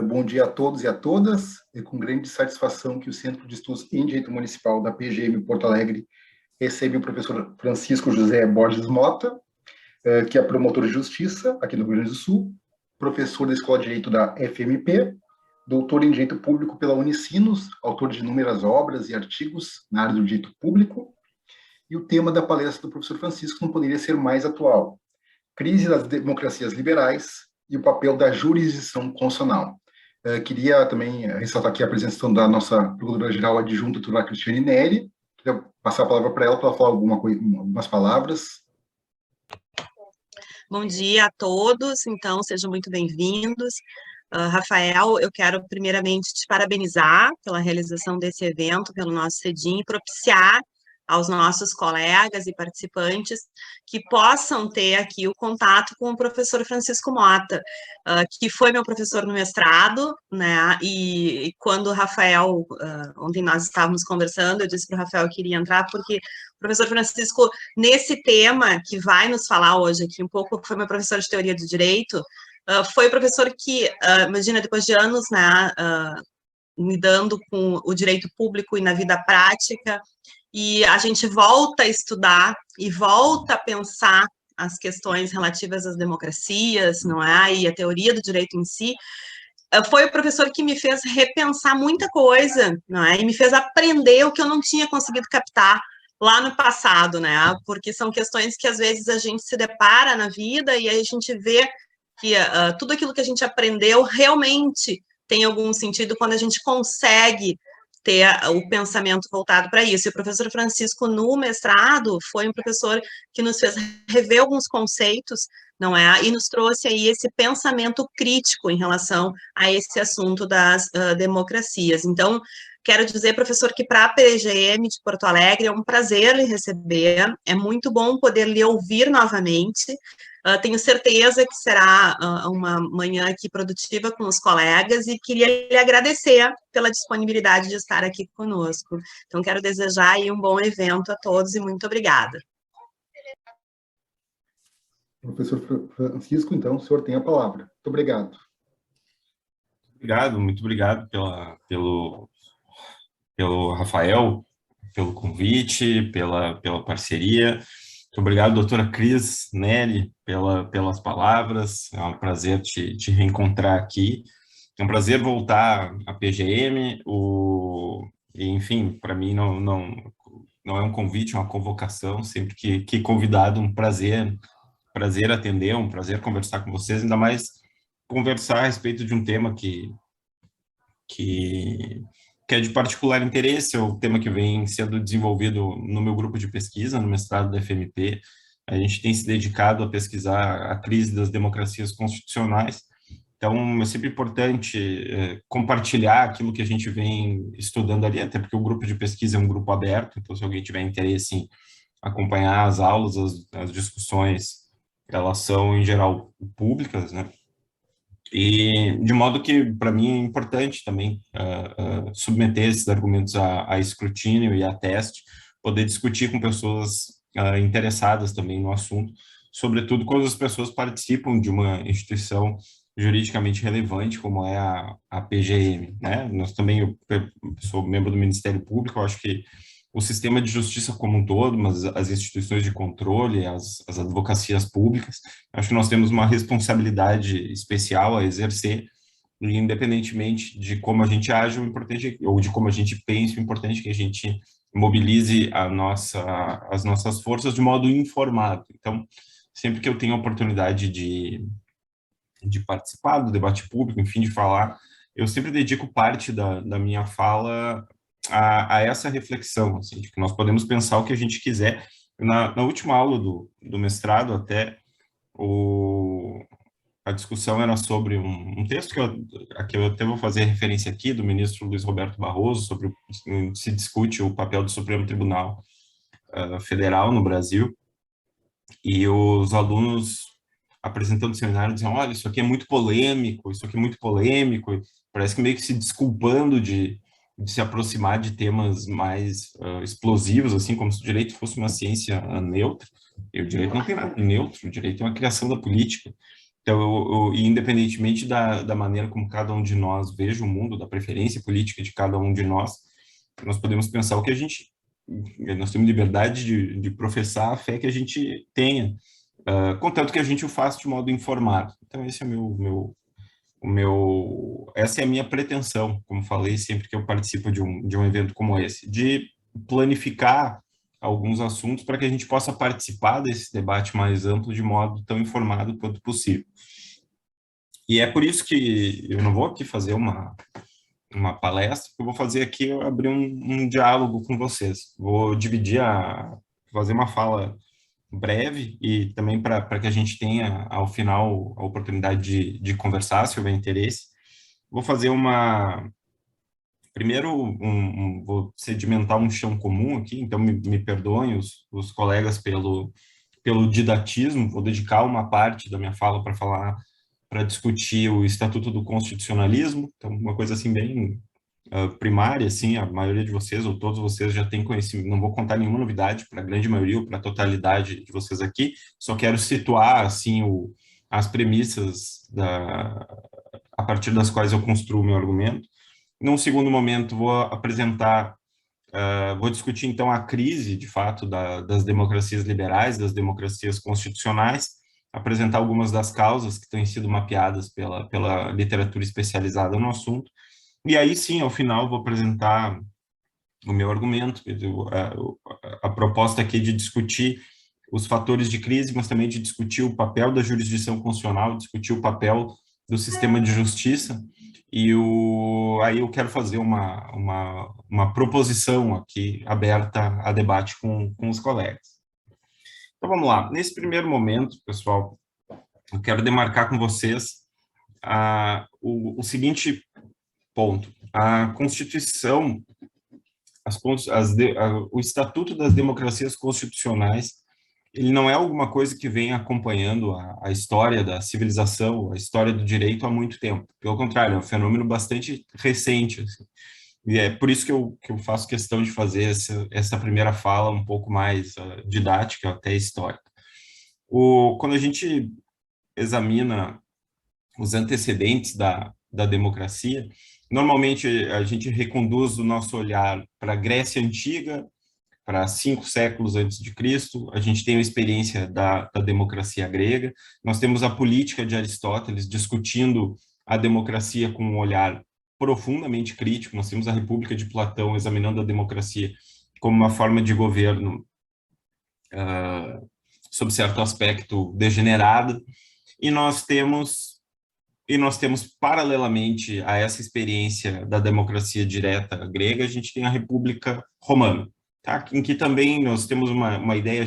Bom dia a todos e a todas. É com grande satisfação que o Centro de Estudos em Direito Municipal da PGM Porto Alegre recebe o professor Francisco José Borges Mota, que é promotor de justiça aqui no Rio Grande do Sul, professor da Escola de Direito da FMP, doutor em Direito Público pela Unicinos, autor de inúmeras obras e artigos na área do direito público. E o tema da palestra do professor Francisco não poderia ser mais atual: crise das democracias liberais e o papel da jurisdição constitucional. Queria também ressaltar aqui a presença da nossa procuradora-geral adjunta, doutora Cristiane Neri. Queria passar a palavra para ela falar algumas palavras. Bom dia a todos, então sejam muito bem-vindos. Rafael, eu quero primeiramente te parabenizar pela realização desse evento, pelo nosso CEDIM, e propiciar aos nossos colegas e participantes que possam ter aqui o contato com o professor Francisco Mota, que foi meu professor no mestrado, né, e quando o Rafael, ontem nós estávamos conversando, eu disse para o Rafael que iria entrar, porque o professor Francisco, nesse tema que vai nos falar hoje aqui, um pouco, foi meu professor de teoria do direito, foi o professor que, imagina, depois de anos, né, lidando com o direito público e na vida prática, e a gente volta a estudar e volta a pensar as questões relativas às democracias, não é? E a teoria do direito em si, foi o professor que me fez repensar muita coisa, não é? E me fez aprender o que eu não tinha conseguido captar lá no passado, né? Porque são questões que às vezes a gente se depara na vida e aí a gente vê que tudo aquilo que a gente aprendeu realmente tem algum sentido quando a gente consegue ter o pensamento voltado para isso. E o professor Francisco, no mestrado, foi um professor que nos fez rever alguns conceitos, não é? E nos trouxe aí esse pensamento crítico em relação a esse assunto das democracias. Então, quero dizer, professor, que para a PGM de Porto Alegre é um prazer lhe receber, é muito bom poder lhe ouvir novamente. Tenho certeza que será uma manhã aqui produtiva com os colegas e queria lhe agradecer pela disponibilidade de estar aqui conosco. Então, quero desejar aí um bom evento a todos e muito obrigada. Professor Francisco, então, o senhor tem a palavra. Muito obrigado. Muito obrigado pelo Rafael, pelo convite, pela parceria. Muito obrigado, doutora Cris Neri, pelas palavras. É um prazer te reencontrar aqui. É um prazer voltar à PGM. Enfim, para mim não é um convite, é uma convocação. Sempre que convidado, um prazer atender, um prazer conversar com vocês, ainda mais conversar a respeito de um tema que é de particular interesse, é o tema que vem sendo desenvolvido no meu grupo de pesquisa, no mestrado da FMP. A gente tem se dedicado a pesquisar a crise das democracias constitucionais. Então, é sempre importante compartilhar aquilo que a gente vem estudando ali, até porque o grupo de pesquisa é um grupo aberto, então se alguém tiver interesse em acompanhar as aulas, as discussões, elas são, em geral, públicas, né? E de modo que, para mim, é importante também submeter esses argumentos a escrutínio e a teste, poder discutir com pessoas interessadas também no assunto, sobretudo quando as pessoas participam de uma instituição juridicamente relevante, como é a PGM, né? Nós também, eu sou membro do Ministério Público, eu acho que o sistema de justiça como um todo, mas as instituições de controle, as advocacias públicas, acho que nós temos uma responsabilidade especial a exercer, e independentemente de como a gente age, o importante, ou de como a gente pensa, o importante é que a gente mobilize as nossas forças de modo informado. Então, sempre que eu tenho a oportunidade de participar do debate público, enfim, de falar, eu sempre dedico parte da minha fala a essa reflexão, assim, de que nós podemos pensar o que a gente quiser. Na última aula do mestrado, até, a discussão era sobre um texto que eu até vou fazer referência aqui, do ministro Luiz Roberto Barroso, sobre se discute o papel do Supremo Tribunal Federal no Brasil, e os alunos apresentando o seminário diziam, olha, isso aqui é muito polêmico, e parece que meio que se desculpando de se aproximar de temas mais explosivos, assim, como se o direito fosse uma ciência neutra. E o direito não tem nada de neutro, o direito é uma criação da política. Então, independentemente da maneira como cada um de nós veja o mundo, da preferência política de cada um de nós podemos pensar o que nós temos liberdade de professar a fé que a gente tenha, contanto que a gente o faça de modo informado. Então, esse é essa é a minha pretensão, como falei, sempre que eu participo de um evento como esse, de planificar alguns assuntos para que a gente possa participar desse debate mais amplo de modo tão informado quanto possível. E é por isso que eu não vou aqui fazer uma palestra, eu vou fazer aqui, eu abrir um diálogo com vocês. Vou dividir, fazer uma fala breve e também para que a gente tenha, ao final, a oportunidade de conversar, se houver interesse. Vou fazer primeiro, vou sedimentar um chão comum aqui, então me perdoem os colegas pelo didatismo, vou dedicar uma parte da minha fala para discutir o Estatuto do Constitucionalismo, então uma coisa assim bem primária, assim, a maioria de vocês, ou todos vocês já têm conhecimento, não vou contar nenhuma novidade para a grande maioria ou para a totalidade de vocês aqui, só quero situar, assim, as premissas a partir das quais eu construo o meu argumento. Num segundo momento, vou discutir, então, a crise, de fato, das democracias liberais, das democracias constitucionais, apresentar algumas das causas que têm sido mapeadas pela literatura especializada no assunto, e aí sim, ao final, vou apresentar o meu argumento, a proposta aqui de discutir os fatores de crise, mas também de discutir o papel da jurisdição constitucional, discutir o papel do sistema de justiça, e aí eu quero fazer uma proposição aqui aberta a debate com os colegas. Então, vamos lá. Nesse primeiro momento, pessoal, eu quero demarcar com vocês o seguinte ponto. A Constituição, o Estatuto das Democracias Constitucionais, ele não é alguma coisa que vem acompanhando a história da civilização, a história do direito há muito tempo. Pelo contrário, é um fenômeno bastante recente, assim. E é por isso que eu faço questão de fazer essa primeira fala um pouco mais didática, até histórica. Quando a gente examina os antecedentes da democracia, normalmente a gente reconduz o nosso olhar para a Grécia Antiga, para 5 séculos antes de Cristo, a gente tem a experiência da democracia grega, nós temos a política de Aristóteles discutindo a democracia com um olhar profundamente crítico, nós temos a República de Platão examinando a democracia como uma forma de governo sob certo aspecto degenerada, e nós temos paralelamente a essa experiência da democracia direta grega, a gente tem a República Romana, tá? Em que também nós temos uma ideia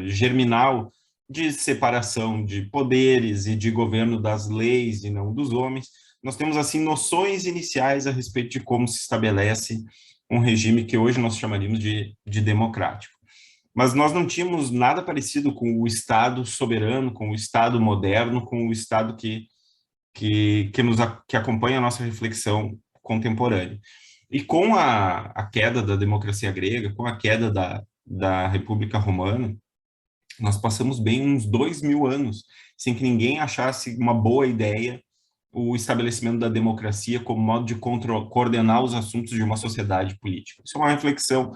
germinal de separação de poderes e de governo das leis e não dos homens. Nós temos, assim, noções iniciais a respeito de como se estabelece um regime que hoje nós chamaríamos de democrático. Mas nós não tínhamos nada parecido com o Estado soberano, com o Estado moderno, com o Estado que acompanha a nossa reflexão contemporânea. E com a queda da democracia grega, com a queda da República Romana, nós passamos bem uns 2000 anos sem que ninguém achasse uma boa ideia o estabelecimento da democracia como modo de coordenar os assuntos de uma sociedade política. Isso é uma reflexão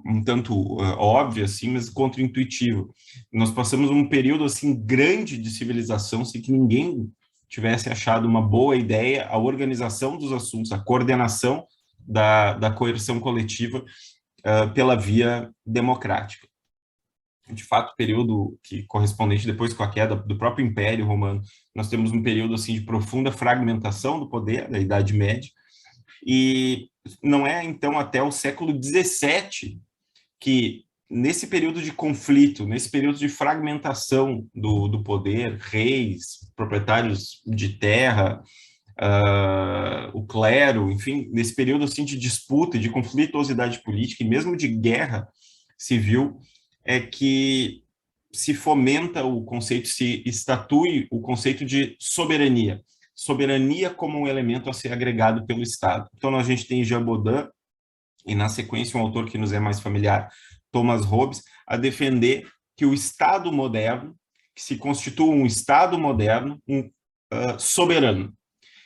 um tanto óbvia, assim, mas contraintuitiva. Nós passamos um período assim grande de civilização sem que ninguém tivesse achado uma boa ideia a organização dos assuntos, a coordenação da coerção coletiva pela via democrática. De fato, período correspondente depois com a queda do próprio Império Romano, nós temos um período assim de profunda fragmentação do poder, da Idade Média, e não é então até o século XVII que, nesse período de conflito, nesse período de fragmentação do poder, reis, proprietários de terra, o clero, enfim, nesse período assim de disputa, de conflituosidade política e mesmo de guerra civil, é que se fomenta o conceito, se estatui o conceito de soberania. Soberania como um elemento a ser agregado pelo Estado. Então, a gente tem Jean Bodin, e na sequência um autor que nos é mais familiar, Thomas Hobbes, a defender que o Estado moderno que se constitua um Estado moderno, soberano.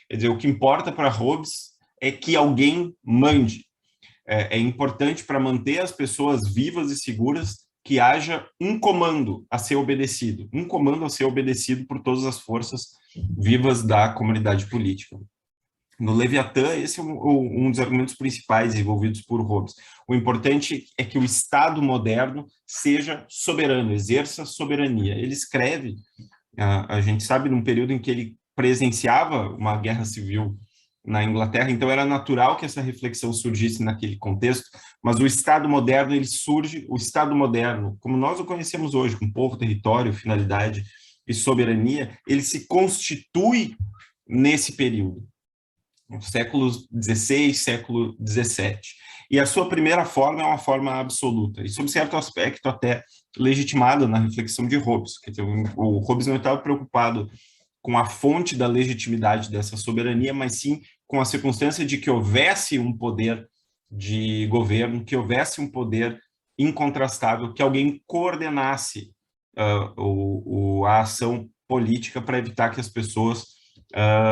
Quer dizer, o que importa para Hobbes é que alguém mande. É importante para manter as pessoas vivas e seguras que haja um comando a ser obedecido, por todas as forças vivas da comunidade política. No Leviatã, esse é um dos argumentos principais envolvidos por Hobbes. O importante é que o Estado moderno seja soberano, exerça soberania. Ele escreve, a gente sabe, num período em que ele presenciava uma guerra civil na Inglaterra, então era natural que essa reflexão surgisse naquele contexto, mas o Estado moderno, ele surge, o Estado moderno, como nós o conhecemos hoje, com povo, território, finalidade e soberania, ele se constitui nesse período, no século XVI, século XVII. E a sua primeira forma é uma forma absoluta, e sob certo aspecto até legitimada na reflexão de Hobbes. Quer dizer, o Hobbes não estava preocupado com a fonte da legitimidade dessa soberania, mas sim com a circunstância de que houvesse um poder de governo, que houvesse um poder incontrastável, que alguém coordenasse a ação política para evitar que as pessoas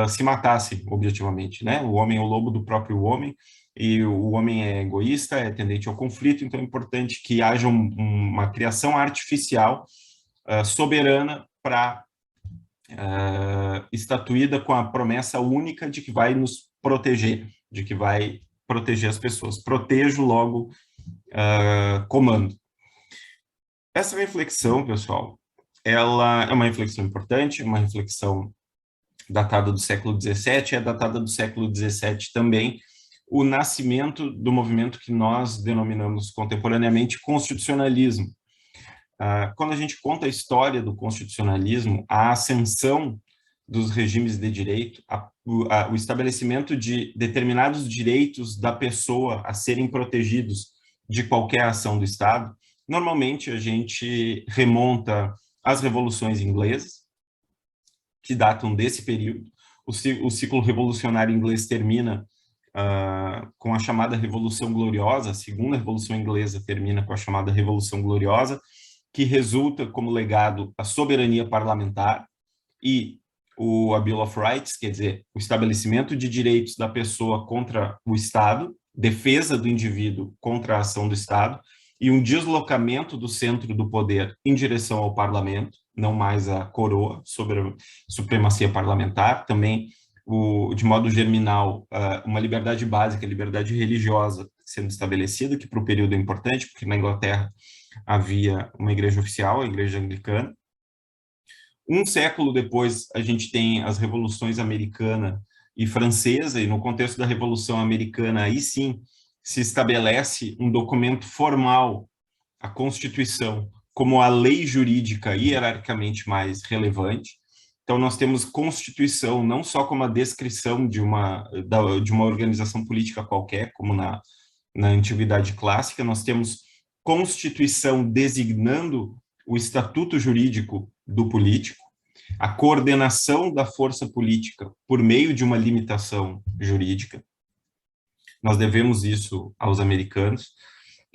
se matassem, objetivamente, né? O homem é o lobo do próprio homem, e o homem é egoísta, é tendente ao conflito, então é importante que haja uma criação artificial soberana para estatuída com a promessa única de que vai nos proteger, de que vai proteger as pessoas. Protejo, logo comando. Essa reflexão, pessoal, ela é uma reflexão importante, uma reflexão datada do século XVII, é datada do século XVII também, o nascimento do movimento que nós denominamos contemporaneamente constitucionalismo. Quando a gente conta a história do constitucionalismo, a ascensão dos regimes de direito, o estabelecimento de determinados direitos da pessoa a serem protegidos de qualquer ação do Estado, normalmente a gente remonta às revoluções inglesas, que datam desse período. O ciclo revolucionário inglês termina com a chamada Revolução Gloriosa, a segunda Revolução Inglesa termina com a chamada Revolução Gloriosa, que resulta como legado a soberania parlamentar e a Bill of Rights, quer dizer, o estabelecimento de direitos da pessoa contra o Estado, defesa do indivíduo contra a ação do Estado, e um deslocamento do centro do poder em direção ao parlamento, não mais a coroa, sobre a supremacia parlamentar, também, de modo germinal, uma liberdade básica, liberdade religiosa sendo estabelecida, que para o período é importante, porque na Inglaterra havia uma igreja oficial, a igreja anglicana. Um século depois, a gente tem as revoluções americana e francesa, e no contexto da Revolução Americana, aí sim, se estabelece um documento formal, a Constituição, como a lei jurídica hierarquicamente mais relevante. Então, nós temos Constituição não só como a descrição de uma organização política qualquer, como na Antiguidade Clássica, nós temos Constituição designando o estatuto jurídico do político, a coordenação da força política por meio de uma limitação jurídica. Nós devemos isso aos americanos.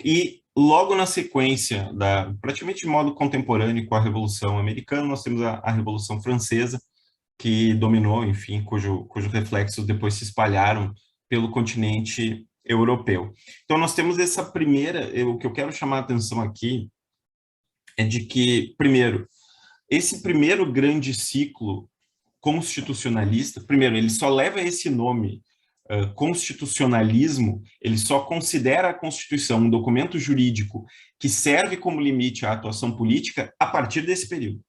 E logo na sequência, praticamente de modo contemporâneo com a Revolução Americana, nós temos a Revolução Francesa, que dominou, enfim, cujo reflexos depois se espalharam pelo continente europeu. Então, nós temos essa primeira, o que eu quero chamar a atenção aqui é de que, primeiro, esse primeiro grande ciclo constitucionalista, primeiro, ele só leva esse nome, constitucionalismo, ele só considera a Constituição um documento jurídico que serve como limite à atuação política a partir desse período.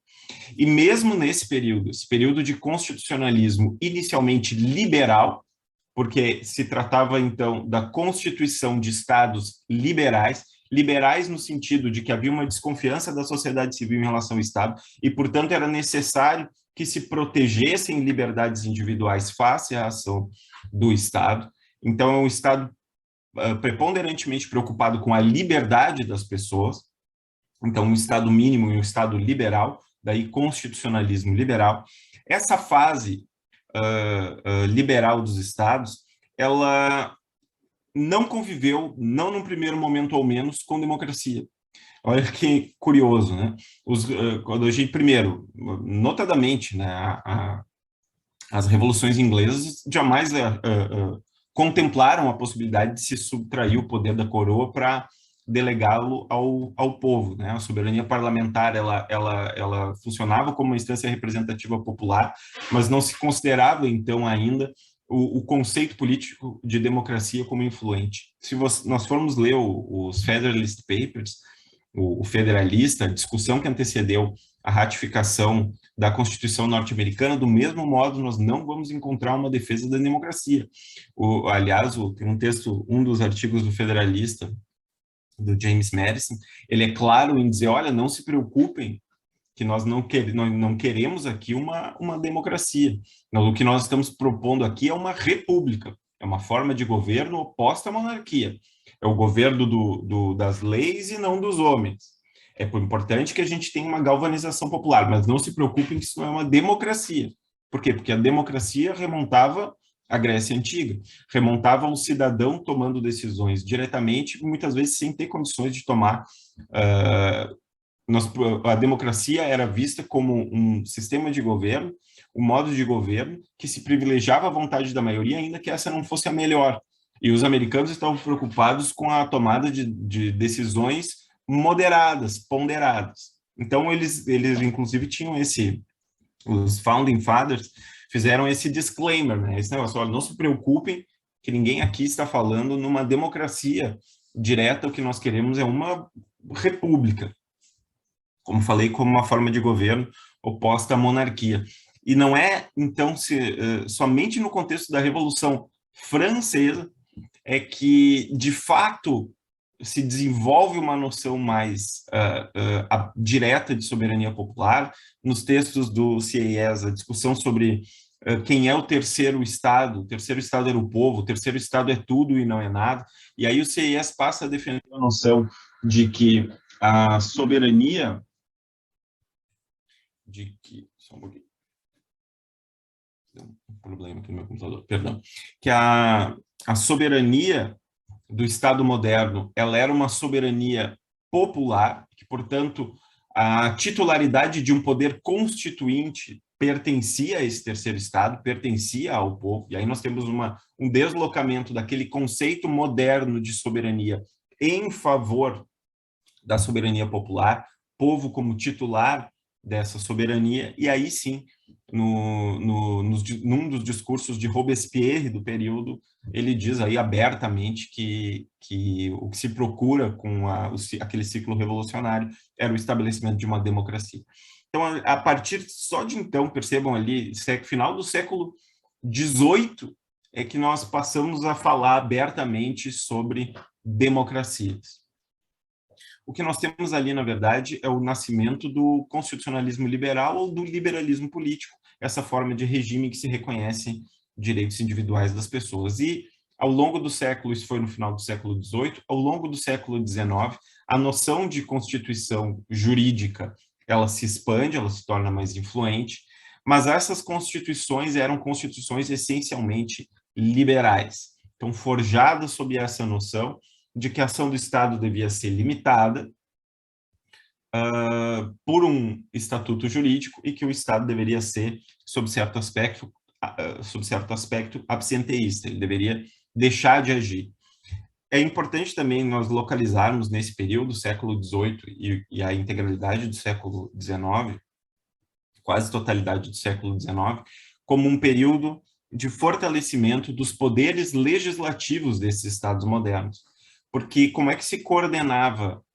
E mesmo nesse período, esse período de constitucionalismo inicialmente liberal, porque se tratava, então, da constituição de estados liberais no sentido de que havia uma desconfiança da sociedade civil em relação ao Estado, e, portanto, era necessário que se protegessem liberdades individuais face à ação do Estado. Então, é um Estado preponderantemente preocupado com a liberdade das pessoas, então, um Estado mínimo e um Estado liberal, daí constitucionalismo liberal. Essa fase liberal dos Estados, ela não conviveu, não no primeiro momento ao menos, com democracia. Olha que curioso, né? Quando a gente, primeiro, notadamente, né, as revoluções inglesas jamais contemplaram a possibilidade de se subtrair o poder da coroa para delegá-lo ao povo, né? A soberania parlamentar, ela funcionava como uma instância representativa popular, mas não se considerava, então, ainda o conceito político de democracia como influente. Se nós formos ler os Federalist Papers, o Federalista, a discussão que antecedeu a ratificação da Constituição norte-americana, do mesmo modo, nós não vamos encontrar uma defesa da democracia. Aliás, tem um texto, um dos artigos do Federalista, do James Madison, ele é claro em dizer, olha, não se preocupem, que nós não queremos aqui uma democracia. O que nós estamos propondo aqui é uma república, é uma forma de governo oposta à monarquia. É o governo das leis e não dos homens. É importante que a gente tenha uma galvanização popular, mas não se preocupem que isso não é uma democracia. Por quê? Porque a democracia remontava à Grécia Antiga, remontava ao cidadão tomando decisões diretamente, muitas vezes sem ter condições de tomar. A democracia era vista como um sistema de governo, um modo de governo que se privilegiava a vontade da maioria, ainda que essa não fosse a melhor. E os americanos estavam preocupados com a tomada de decisões moderadas, ponderadas. Então, eles inclusive tinham os Founding Fathers fizeram esse disclaimer, né? Esse negócio, olha, não se preocupem que ninguém aqui está falando numa democracia direta, o que nós queremos é uma república, como falei, como uma forma de governo oposta à monarquia. E não é, então, somente no contexto da Revolução Francesa é que, de fato, se desenvolve uma noção mais direta de soberania popular. Nos textos do CIES, a discussão sobre quem é o terceiro Estado era o povo, o terceiro Estado é tudo e não é nada, e aí o CIES passa a defender a noção de que a soberania, só um pouquinho, deu um problema aqui no meu computador, perdão, que a soberania do Estado moderno, ela era uma soberania popular, que, portanto, a titularidade de um poder constituinte pertencia a esse terceiro Estado, pertencia ao povo, e aí nós temos um deslocamento daquele conceito moderno de soberania em favor da soberania popular, povo como titular dessa soberania, e aí sim, num dos discursos de Robespierre do período, ele diz aí abertamente que o que se procura com aquele ciclo revolucionário era o estabelecimento de uma democracia. Então, a partir só de então, percebam ali, final do século XVIII, é que nós passamos a falar abertamente sobre democracias. O que nós temos ali, na verdade, é o nascimento do constitucionalismo liberal ou do liberalismo político, essa forma de regime que se reconhece direitos individuais das pessoas. E, ao longo do século, isso foi no final do século XVIII, ao longo do século XIX, a noção de constituição jurídica, ela se expande, ela se torna mais influente, mas essas constituições eram constituições essencialmente liberais. Então, forjadas sob essa noção de que a ação do Estado devia ser limitada por um estatuto jurídico e que o Estado deveria ser, sob certo aspecto, absenteísta, ele deveria deixar de agir. É importante também nós localizarmos nesse período, século XVIII e a integralidade do século XIX, quase totalidade do século XIX, como um período de fortalecimento dos poderes legislativos desses Estados modernos. Porque como é que se coordenava,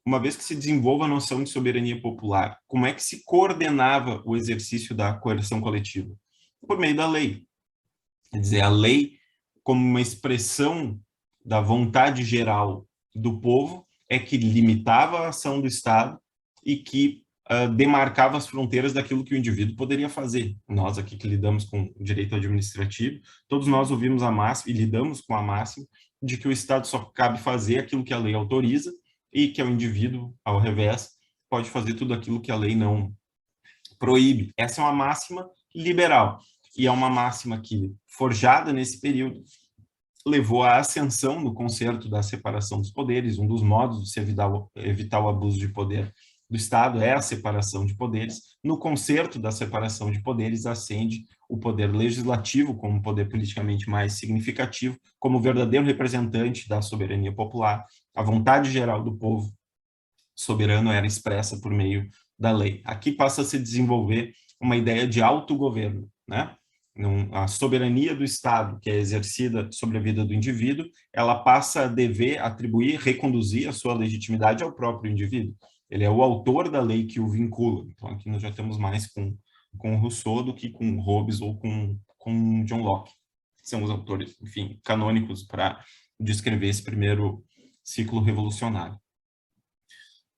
uma vez que se desenvolve a noção de soberania popular, como é que se coordenava o exercício da coerção coletiva? Por meio da lei. Quer dizer, a lei, como uma expressão da vontade geral do povo, é que limitava a ação do Estado e que demarcava as fronteiras daquilo que o indivíduo poderia fazer. Nós aqui que lidamos com o direito administrativo, todos nós ouvimos a máxima e lidamos com a máxima de que o Estado só cabe fazer aquilo que a lei autoriza e que o indivíduo, ao revés, pode fazer tudo aquilo que a lei não proíbe. Essa é uma máxima liberal e é uma máxima que, forjada nesse período, levou à ascensão no concerto da separação dos poderes. Um dos modos de se evitar o abuso de poder do Estado é a separação de poderes. No concerto da separação de poderes, ascende o poder legislativo como um poder politicamente mais significativo, como verdadeiro representante da soberania popular. A vontade geral do povo soberano era expressa por meio da lei. Aqui passa a se desenvolver uma ideia de autogoverno, né? A soberania do Estado, que é exercida sobre a vida do indivíduo, ela passa a dever atribuir, reconduzir a sua legitimidade ao próprio indivíduo. Ele é o autor da lei que o vincula. Então, aqui nós já estamos mais com Rousseau do que com Hobbes ou com John Locke. São os autores, enfim, canônicos para descrever esse primeiro ciclo revolucionário.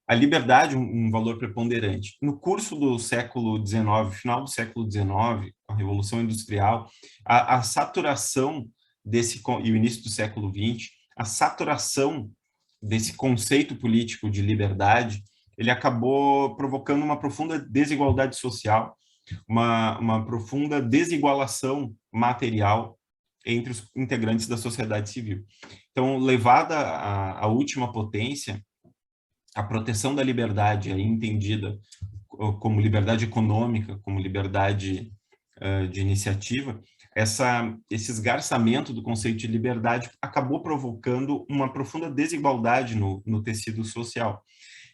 A liberdade, um valor preponderante. No curso do século XIX, final do século XIX, a Revolução Industrial, a saturação e o início do século XX, a saturação desse conceito político de liberdade, ele acabou provocando uma profunda desigualdade social, uma profunda desigualação material entre os integrantes da sociedade civil. Então, levada à última potência, a proteção da liberdade, aí entendida como liberdade econômica, como liberdade de iniciativa, esse esgarçamento do conceito de liberdade acabou provocando uma profunda desigualdade no tecido social.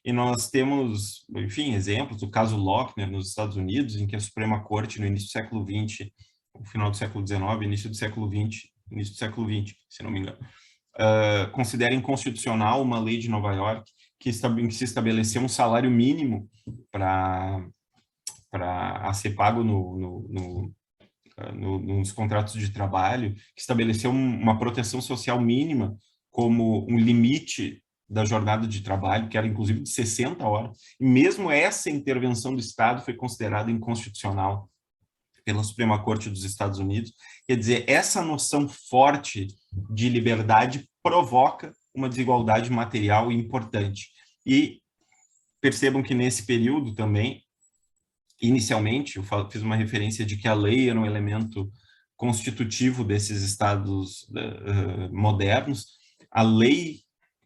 E nós temos, enfim, exemplos do caso Lochner nos Estados Unidos, em que a Suprema Corte, no início do século XX, no final do século XIX, início do século XX, se não me engano, considera inconstitucional uma lei de Nova York que se estabeleceu um salário mínimo para ser pago nos contratos de trabalho, que estabeleceu uma proteção social mínima como um limite da jornada de trabalho, que era inclusive de 60 horas. E mesmo essa intervenção do Estado foi considerada inconstitucional pela Suprema Corte dos Estados Unidos. Quer dizer, essa noção forte de liberdade provoca uma desigualdade material importante. E percebam que nesse período também, inicialmente, eu fiz uma referência de que a lei era um elemento constitutivo desses estados modernos. A lei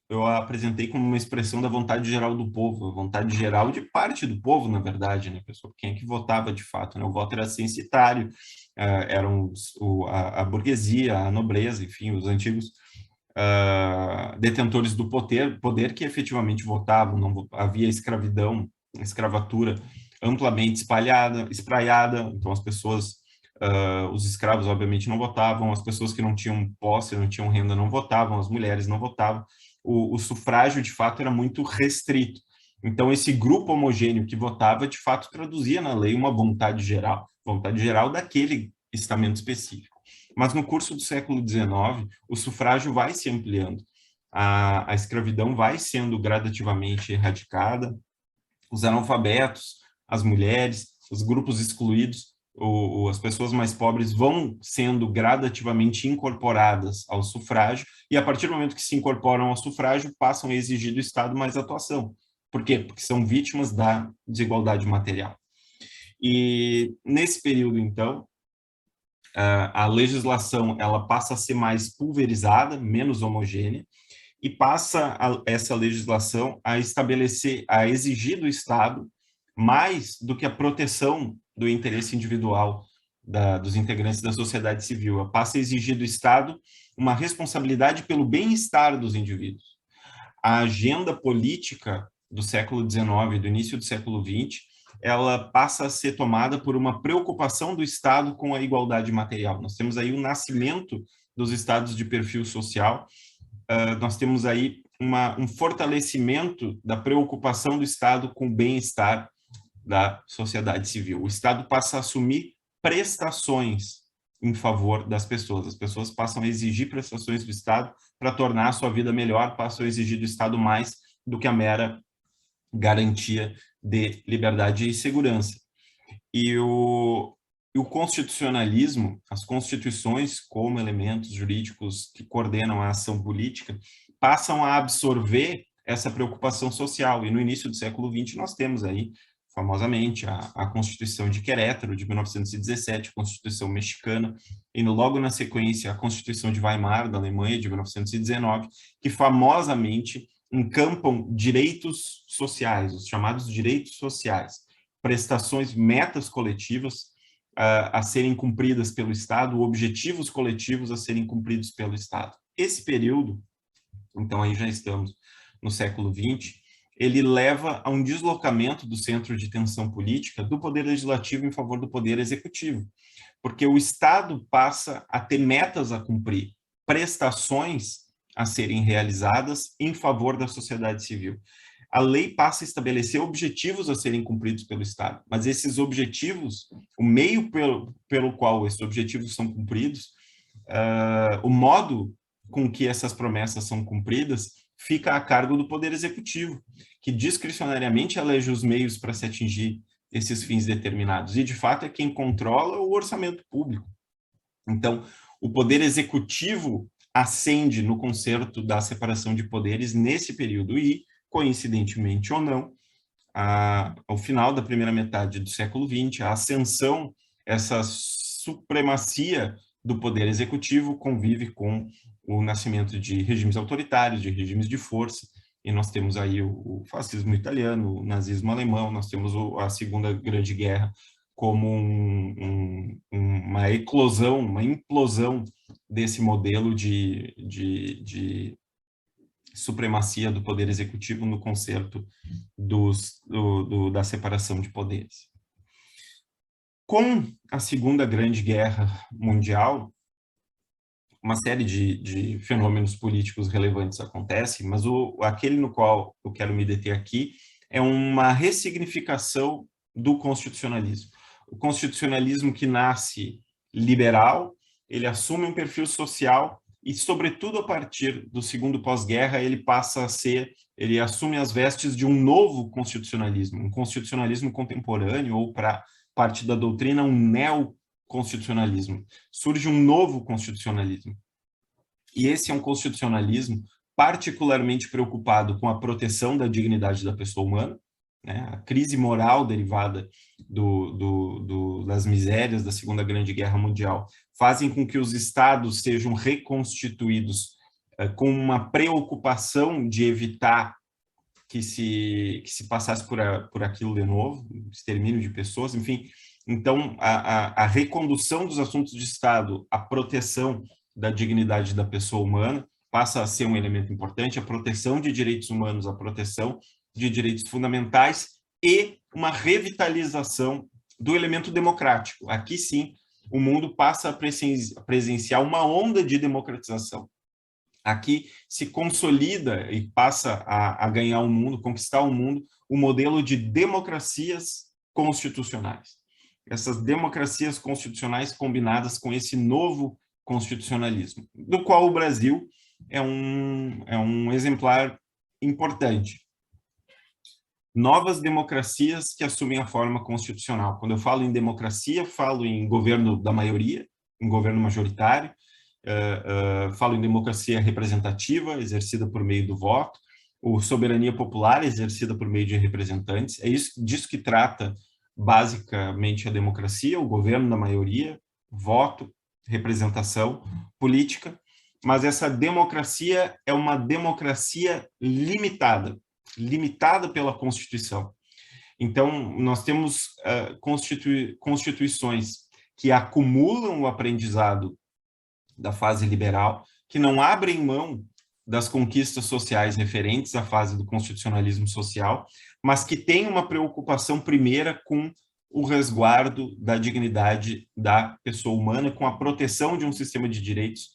eu apresentei como uma expressão da vontade geral do povo, a vontade geral de parte do povo, na verdade, né, pessoal? Quem é que votava de fato, né? O voto era censitário, eram a burguesia, a nobreza, enfim, os antigos detentores do poder que efetivamente votavam. Não havia escravidão, escravatura amplamente espraiada, então as pessoas, os escravos obviamente não votavam, as pessoas que não tinham posse, não tinham renda não votavam, as mulheres não votavam, o sufrágio de fato era muito restrito. Então esse grupo homogêneo que votava de fato traduzia na lei uma vontade geral daquele estamento específico. Mas no curso do século XIX, o sufrágio vai se ampliando, a escravidão vai sendo gradativamente erradicada, os analfabetos, as mulheres, os grupos excluídos, as pessoas mais pobres vão sendo gradativamente incorporadas ao sufrágio, e a partir do momento que se incorporam ao sufrágio, passam a exigir do Estado mais atuação. Por quê? Porque são vítimas da desigualdade material. E nesse período, então, a legislação ela passa a ser mais pulverizada, menos homogênea, e passa essa legislação a estabelecer, a exigir do Estado mais do que a proteção do interesse individual dos integrantes da sociedade civil. Ela passa a exigir do Estado uma responsabilidade pelo bem-estar dos indivíduos. A agenda política do século XIX, do início do século XX, ela passa a ser tomada por uma preocupação do Estado com a igualdade material. Nós temos aí o nascimento dos estados de perfil social, nós temos aí um fortalecimento da preocupação do Estado com o bem-estar da sociedade civil. O Estado passa a assumir prestações em favor das pessoas. As pessoas passam a exigir prestações do Estado para tornar a sua vida melhor, passam a exigir do Estado mais do que a mera garantia de liberdade e segurança. E o constitucionalismo, as constituições como elementos jurídicos que coordenam a ação política, passam a absorver essa preocupação social. E no início do século XX nós temos aí famosamente, a Constituição de Querétaro, de 1917, a Constituição Mexicana, e logo na sequência a Constituição de Weimar, da Alemanha, de 1919, que famosamente encampam direitos sociais, os chamados direitos sociais, prestações, metas coletivas a serem cumpridas pelo Estado, objetivos coletivos a serem cumpridos pelo Estado. Esse período, então aí já estamos no século XX, ele leva a um deslocamento do centro de tensão política do poder legislativo em favor do poder executivo, porque o Estado passa a ter metas a cumprir, prestações a serem realizadas em favor da sociedade civil. A lei passa a estabelecer objetivos a serem cumpridos pelo Estado, mas esses objetivos, o meio pelo qual esses objetivos são cumpridos, o modo com que essas promessas são cumpridas, fica a cargo do Poder Executivo, que discricionariamente elege os meios para se atingir esses fins determinados, e de fato é quem controla o orçamento público. Então, o Poder Executivo ascende no concerto da separação de poderes nesse período e, coincidentemente ou não, ao final da primeira metade do século XX, a ascensão, essa supremacia do poder executivo convive com o nascimento de regimes autoritários, de regimes de força, e nós temos aí o fascismo italiano, o nazismo alemão, nós temos a Segunda Grande Guerra como uma eclosão, uma implosão desse modelo de supremacia do poder executivo no concerto da separação de poderes. Com a Segunda Grande Guerra Mundial, uma série de fenômenos políticos relevantes acontecem, mas aquele no qual eu quero me deter aqui é uma ressignificação do constitucionalismo. O constitucionalismo que nasce liberal, ele assume um perfil social e, sobretudo, a partir do segundo pós-guerra, ele assume as vestes de um novo constitucionalismo, um constitucionalismo contemporâneo, ou, para parte da doutrina, um neoconstitucionalismo. Surge um novo constitucionalismo. E esse é um constitucionalismo particularmente preocupado com a proteção da dignidade da pessoa humana, né? A crise moral derivada das misérias da Segunda Grande Guerra Mundial fazem com que os estados sejam reconstituídos com uma preocupação de evitar que se passasse por aquilo de novo, extermínio de pessoas, enfim. Então, a recondução dos assuntos de Estado, a proteção da dignidade da pessoa humana passa a ser um elemento importante, a proteção de direitos humanos, a proteção de direitos fundamentais e uma revitalização do elemento democrático. Aqui sim, o mundo passa a presenciar uma onda de democratização. Aqui se consolida e passa a ganhar o mundo, conquistar o mundo, o modelo de democracias constitucionais. Essas democracias constitucionais combinadas com esse novo constitucionalismo, do qual o Brasil é um exemplar importante. Novas democracias que assumem a forma constitucional. Quando eu falo em democracia, falo em governo da maioria, em governo majoritário, falo em democracia representativa, exercida por meio do voto, ou soberania popular, exercida por meio de representantes. É disso que trata basicamente a democracia, o governo da maioria, voto, representação política, mas essa democracia é uma democracia limitada pela Constituição. Então, nós temos constituições que acumulam o aprendizado da fase liberal, que não abrem mão das conquistas sociais referentes à fase do constitucionalismo social, mas que têm uma preocupação primeira com o resguardo da dignidade da pessoa humana, com a proteção de um sistema de direitos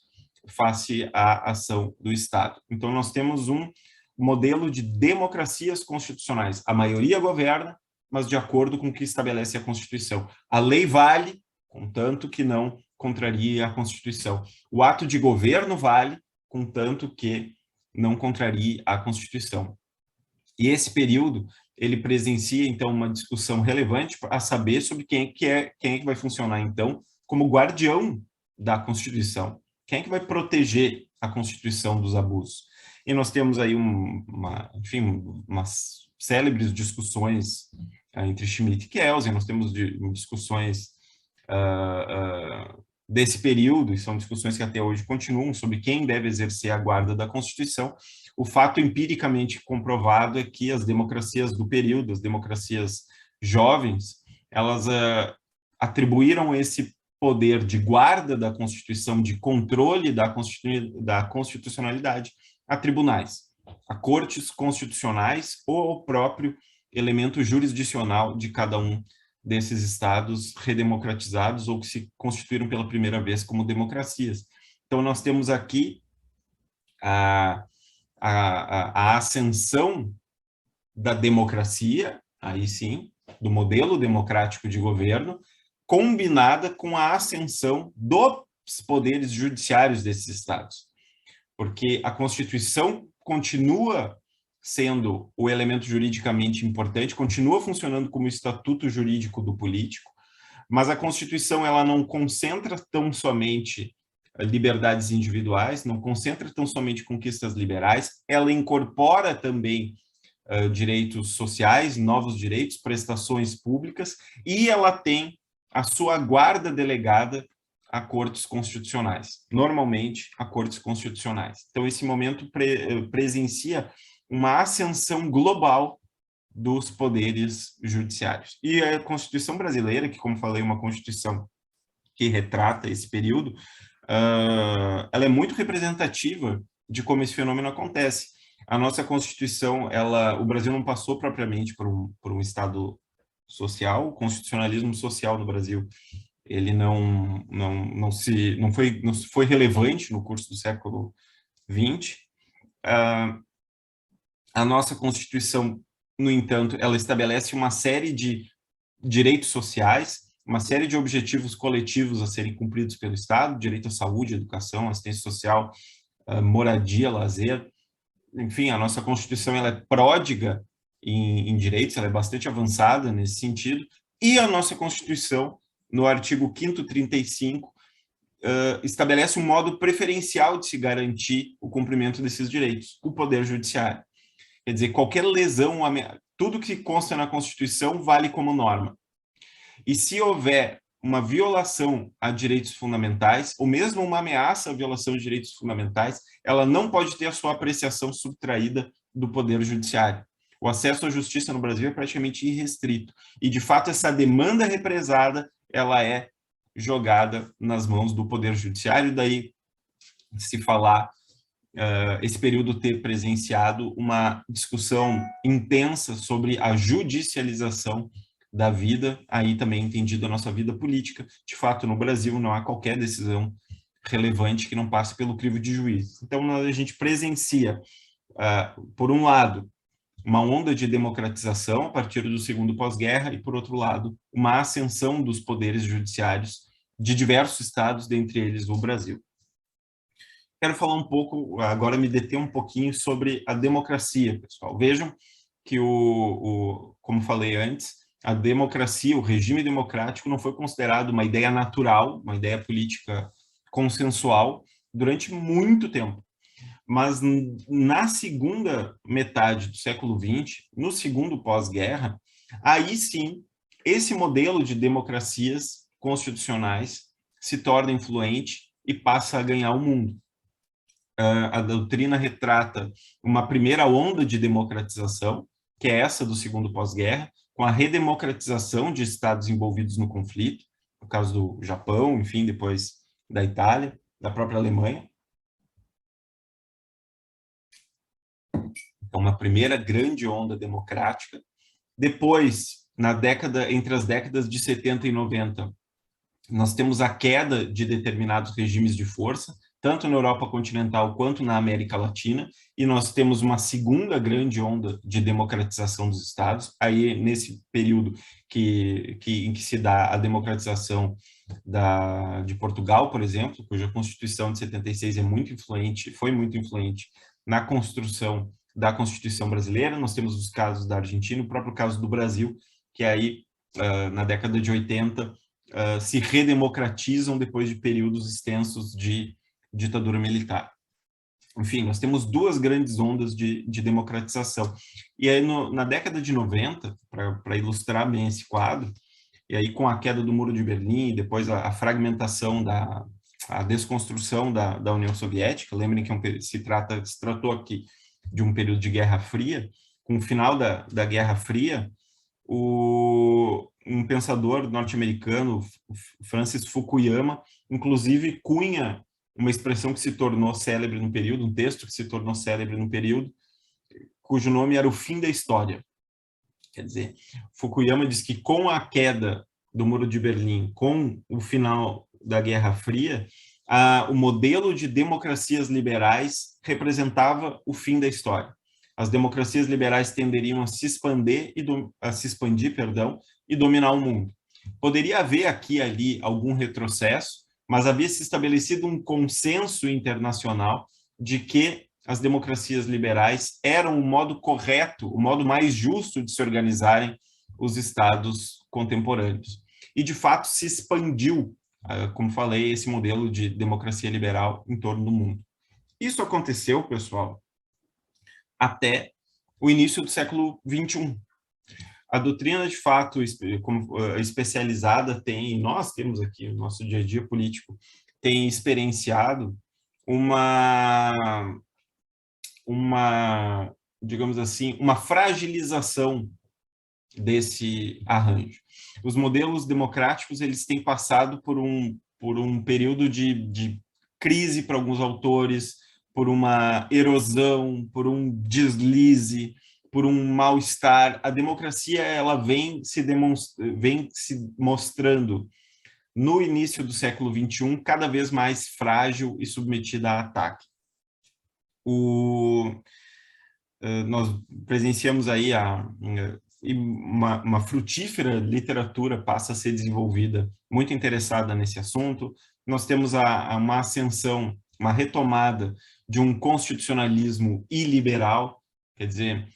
face à ação do Estado. Então, nós temos um modelo de democracias constitucionais. A maioria governa, mas de acordo com o que estabelece a Constituição. A lei vale, contanto que não contrarie a Constituição. O ato de governo vale, contanto que não contrarie a Constituição. E esse período, ele presencia, então, uma discussão relevante a saber sobre quem é que vai funcionar, então, como guardião da Constituição. Quem é que vai proteger a Constituição dos abusos? E nós temos aí umas célebres discussões entre Schmitt e Kelsen. Nós temos discussões desse período, e são discussões que até hoje continuam, sobre quem deve exercer a guarda da Constituição. O fato empiricamente comprovado é que as democracias do período, as democracias jovens, elas atribuíram esse poder de guarda da Constituição, de controle da constitucionalidade, a tribunais, a cortes constitucionais ou ao próprio elemento jurisdicional de cada um desses estados redemocratizados ou que se constituíram pela primeira vez como democracias. Então, nós temos aqui a ascensão da democracia, aí sim, do modelo democrático de governo, combinada com a ascensão dos poderes judiciários desses estados. Porque a Constituição continua sendo o elemento juridicamente importante, continua funcionando como estatuto jurídico do político, mas a Constituição ela não concentra tão somente liberdades individuais, não concentra tão somente conquistas liberais, ela incorpora também direitos sociais, novos direitos, prestações públicas, e ela tem a sua guarda delegada a cortes constitucionais, normalmente a cortes constitucionais. Então, esse momento presencia uma ascensão global dos poderes judiciários. E a Constituição brasileira, que, como falei, é uma Constituição que retrata esse período, ela é muito representativa de como esse fenômeno acontece. A nossa Constituição, o Brasil não passou propriamente por um Estado social, o constitucionalismo social no Brasil, ele não foi relevante no curso do século XX. A nossa Constituição, no entanto, ela estabelece uma série de direitos sociais, uma série de objetivos coletivos a serem cumpridos pelo Estado, direito à saúde, educação, assistência social, moradia, lazer. Enfim, a nossa Constituição ela é pródiga em direitos, ela é bastante avançada nesse sentido, e a nossa Constituição, no artigo 5º 35, estabelece um modo preferencial de se garantir o cumprimento desses direitos, o Poder Judiciário. Quer dizer, qualquer lesão, tudo que consta na Constituição vale como norma. E se houver uma violação a direitos fundamentais, ou mesmo uma ameaça à violação de direitos fundamentais, ela não pode ter a sua apreciação subtraída do Poder Judiciário. O acesso à justiça no Brasil é praticamente irrestrito. E, de fato, essa demanda represada, ela é jogada nas mãos do Poder Judiciário, daí se falar, esse período ter presenciado uma discussão intensa sobre a judicialização da vida, aí também entendido a nossa vida política. De fato, no Brasil não há qualquer decisão relevante que não passe pelo crivo de juízo. Então, a gente presencia, por um lado, uma onda de democratização a partir do segundo pós-guerra e, por outro lado, uma ascensão dos poderes judiciários de diversos estados, dentre eles o Brasil. Quero falar um pouco, agora me deter um pouquinho sobre a democracia, pessoal. Vejam que, como falei antes, a democracia, o regime democrático não foi considerado uma ideia natural, uma ideia política consensual durante muito tempo. Mas na segunda metade do século XX, no segundo pós-guerra, aí sim, esse modelo de democracias constitucionais se torna influente e passa a ganhar o mundo. A doutrina retrata uma primeira onda de democratização, que é essa do segundo pós-guerra, com a redemocratização de estados envolvidos no conflito, no caso do Japão, enfim, depois da Itália, da própria Alemanha. Então, uma primeira grande onda democrática. Depois, entre as décadas de 70 e 90, nós temos a queda de determinados regimes de força, tanto na Europa continental quanto na América Latina, e nós temos uma segunda grande onda de democratização dos estados, aí nesse período em que se dá a democratização de Portugal, por exemplo, cuja Constituição de 76 foi muito influente na construção da Constituição brasileira. Nós temos os casos da Argentina, o próprio caso do Brasil, que aí, na década de 80, se redemocratizam depois de períodos extensos de ditadura militar. enfim, nós temos duas grandes ondas de democratização. E aí, na década de 90, para ilustrar bem esse quadro, e aí com a queda do Muro de Berlim, depois a fragmentação, a desconstrução da União Soviética, lembrem que se tratou aqui de um período de Guerra Fria. Com o final da Guerra Fria, um pensador norte-americano, Francis Fukuyama, inclusive cunha uma expressão que se tornou célebre no período, um texto que se tornou célebre no período, cujo nome era o fim da história. Quer dizer, Fukuyama diz que com a queda do Muro de Berlim, com o final da Guerra Fria, o modelo de democracias liberais representava o fim da história. As democracias liberais tenderiam a se expandir e dominar o mundo. Poderia haver aqui e ali algum retrocesso, mas havia se estabelecido um consenso internacional de que as democracias liberais eram o modo correto, o modo mais justo de se organizarem os estados contemporâneos. E, de fato, se expandiu, como falei, esse modelo de democracia liberal em torno do mundo. Isso aconteceu, pessoal, até o início do século XXI. A doutrina, de fato, especializada tem, nós temos aqui, no nosso dia a dia político, tem experienciado digamos assim, uma fragilização desse arranjo. Os modelos democráticos, eles têm passado por um período de crise para alguns autores, por uma erosão, por um deslize, por um mal-estar. A democracia, ela vem se mostrando no início do século XXI cada vez mais frágil e submetida a ataque. Nós presenciamos aí uma frutífera literatura passa a ser desenvolvida, muito interessada nesse assunto. Nós temos uma ascensão, uma retomada de um constitucionalismo iliberal. Quer dizer,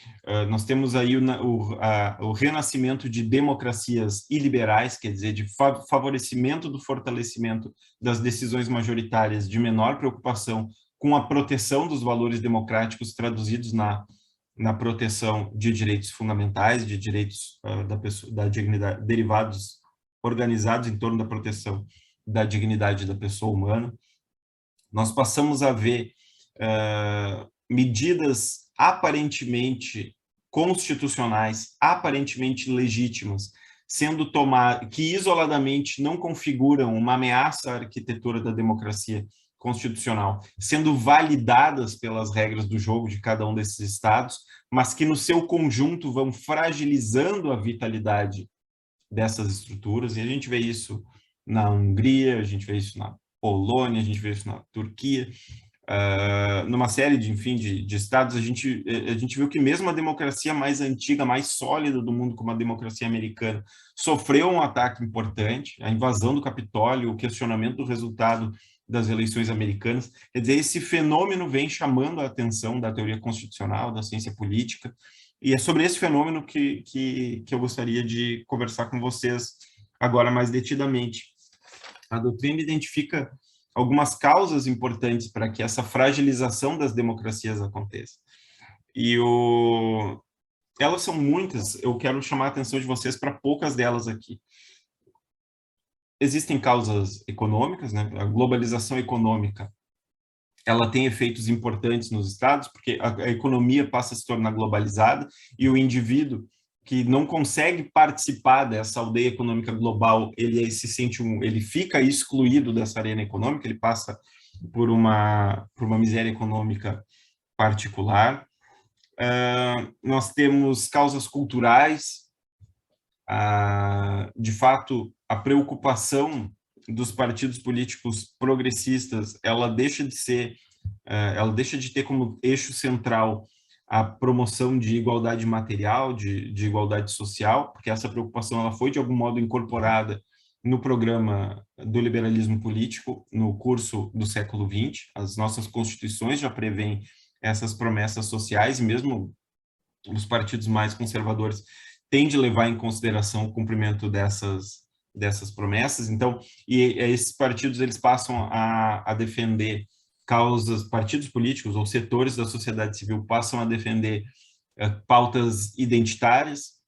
nós temos aí o renascimento de democracias iliberais, quer dizer, de favorecimento do fortalecimento das decisões majoritárias, de menor preocupação com a proteção dos valores democráticos traduzidos na proteção de direitos fundamentais, de direitos da dignidade, derivados, organizados em torno da proteção da dignidade da pessoa humana. Nós passamos a ver medidas aparentemente constitucionais, aparentemente legítimas, sendo tomadas, que isoladamente não configuram uma ameaça à arquitetura da democracia constitucional, sendo validadas pelas regras do jogo de cada um desses estados, mas que no seu conjunto vão fragilizando a vitalidade dessas estruturas. E a gente vê isso na Hungria, a gente vê isso na Polônia, a gente vê isso na Turquia, numa série de estados. A gente viu que mesmo a democracia mais antiga, mais sólida do mundo, como a democracia americana, sofreu um ataque importante, a invasão do Capitólio, o questionamento do resultado das eleições americanas. Quer dizer, esse fenômeno vem chamando a atenção da teoria constitucional, da ciência política, e é sobre esse fenômeno que eu gostaria de conversar com vocês agora mais detidamente. A doutrina identifica algumas causas importantes para que essa fragilização das democracias aconteça. E elas são muitas, eu quero chamar a atenção de vocês para poucas delas aqui. Existem causas econômicas, né? A globalização econômica, ela tem efeitos importantes nos estados, porque a economia passa a se tornar globalizada e o indivíduo que não consegue participar dessa aldeia econômica global, ele fica excluído dessa arena econômica, ele passa por uma miséria econômica particular. Nós temos causas culturais. De fato, a preocupação dos partidos políticos progressistas, ela deixa de ter como eixo central a promoção de igualdade material, de igualdade social, porque essa preocupação ela foi de algum modo incorporada no programa do liberalismo político, no curso do século XX. As nossas constituições já prevêem essas promessas sociais, e mesmo os partidos mais conservadores têm de levar em consideração o cumprimento dessas promessas. Então, esses partidos eles passam a defender causas, partidos políticos ou setores da sociedade civil passam a defender pautas identitárias,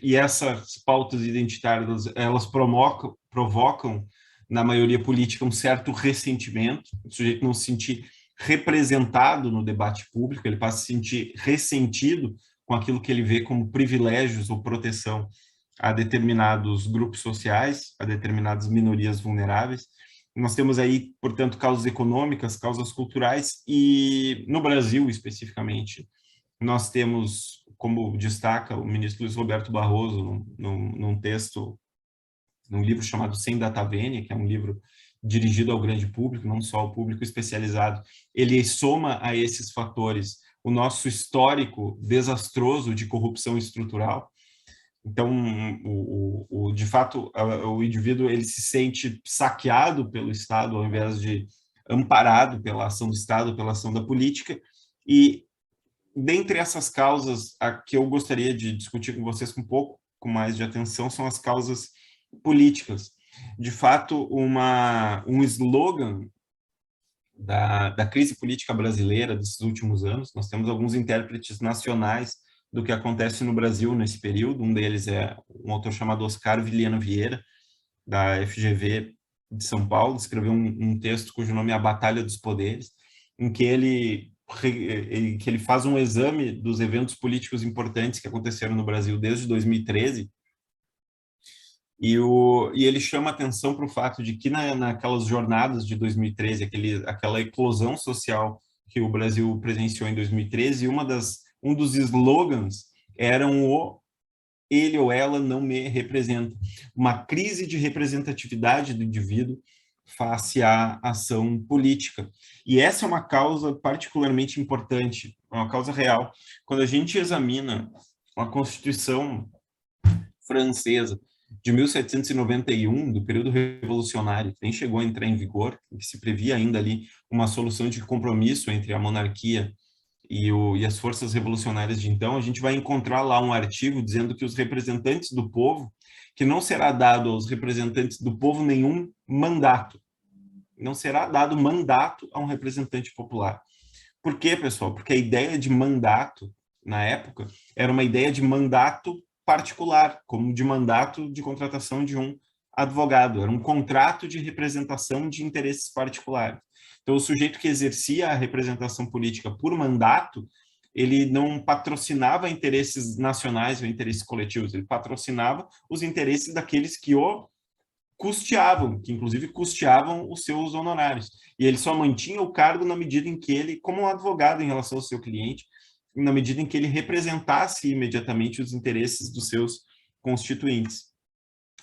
e essas pautas identitárias, elas provocam, na maioria política, um certo ressentimento, o sujeito não se sentir representado no debate público, ele passa a se sentir ressentido com aquilo que ele vê como privilégios ou proteção a determinados grupos sociais, a determinadas minorias vulneráveis. Nós temos aí, portanto, causas econômicas, causas culturais, e no Brasil, especificamente, nós temos, como destaca o ministro Luiz Roberto Barroso, num texto, num livro chamado Sem Data Vênia, que é um livro dirigido ao grande público, não só ao público especializado, ele soma a esses fatores o nosso histórico desastroso de corrupção estrutural. Então, de fato, o indivíduo ele se sente saqueado pelo Estado, ao invés de amparado pela ação do Estado, pela ação da política, e dentre essas causas, a que eu gostaria de discutir com vocês com um pouco mais de atenção são as causas políticas. De fato, um slogan da crise política brasileira desses últimos anos, nós temos alguns intérpretes nacionais do que acontece no Brasil nesse período, um deles é um autor chamado Oscar Vilhena Vieira, da FGV de São Paulo, escreveu um texto cujo nome é A Batalha dos Poderes, em que ele faz um exame dos eventos políticos importantes que aconteceram no Brasil desde 2013, e ele chama atenção para o fato de que naquelas jornadas de 2013, aquela eclosão social que o Brasil presenciou em 2013, um dos slogans era ele ou ela não me representa. Uma crise de representatividade do indivíduo face à ação política. E essa é uma causa particularmente importante, uma causa real. Quando a gente examina a Constituição francesa de 1791, do período revolucionário, que nem chegou a entrar em vigor, que se previa ainda ali uma solução de compromisso entre a monarquia e as forças revolucionárias de então, a gente vai encontrar lá um artigo dizendo que os representantes do povo, que não será dado aos representantes do povo nenhum mandato. Não será dado mandato a um representante popular. Por quê, pessoal? Porque a ideia de mandato, na época, era uma ideia de mandato particular, como de mandato de contratação de um advogado. Era um contrato de representação de interesses particulares. Então, o sujeito que exercia a representação política por mandato, ele não patrocinava interesses nacionais ou interesses coletivos, ele patrocinava os interesses daqueles que o custeavam, que inclusive custeavam os seus honorários. E ele só mantinha o cargo na medida em que ele, como um advogado em relação ao seu cliente, na medida em que ele representasse imediatamente os interesses dos seus constituintes.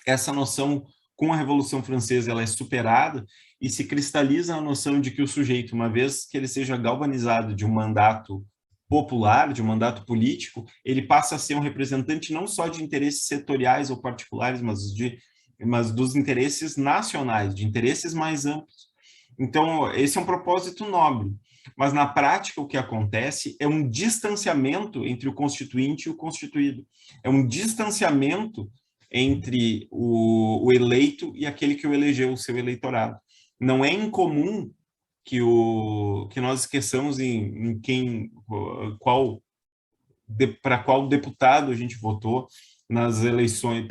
Essa noção, com a Revolução Francesa, ela é superada e se cristaliza a noção de que o sujeito, uma vez que ele seja galvanizado de um mandato popular, de um mandato político, ele passa a ser um representante não só de interesses setoriais ou particulares, mas dos interesses nacionais, de interesses mais amplos. Então, esse é um propósito nobre. Mas, na prática, o que acontece é um distanciamento entre o constituinte e o constituído. É um distanciamento entre o eleito e aquele que o elegeu, o seu eleitorado. Não é incomum que nós esqueçamos para qual deputado a gente votou nas eleições,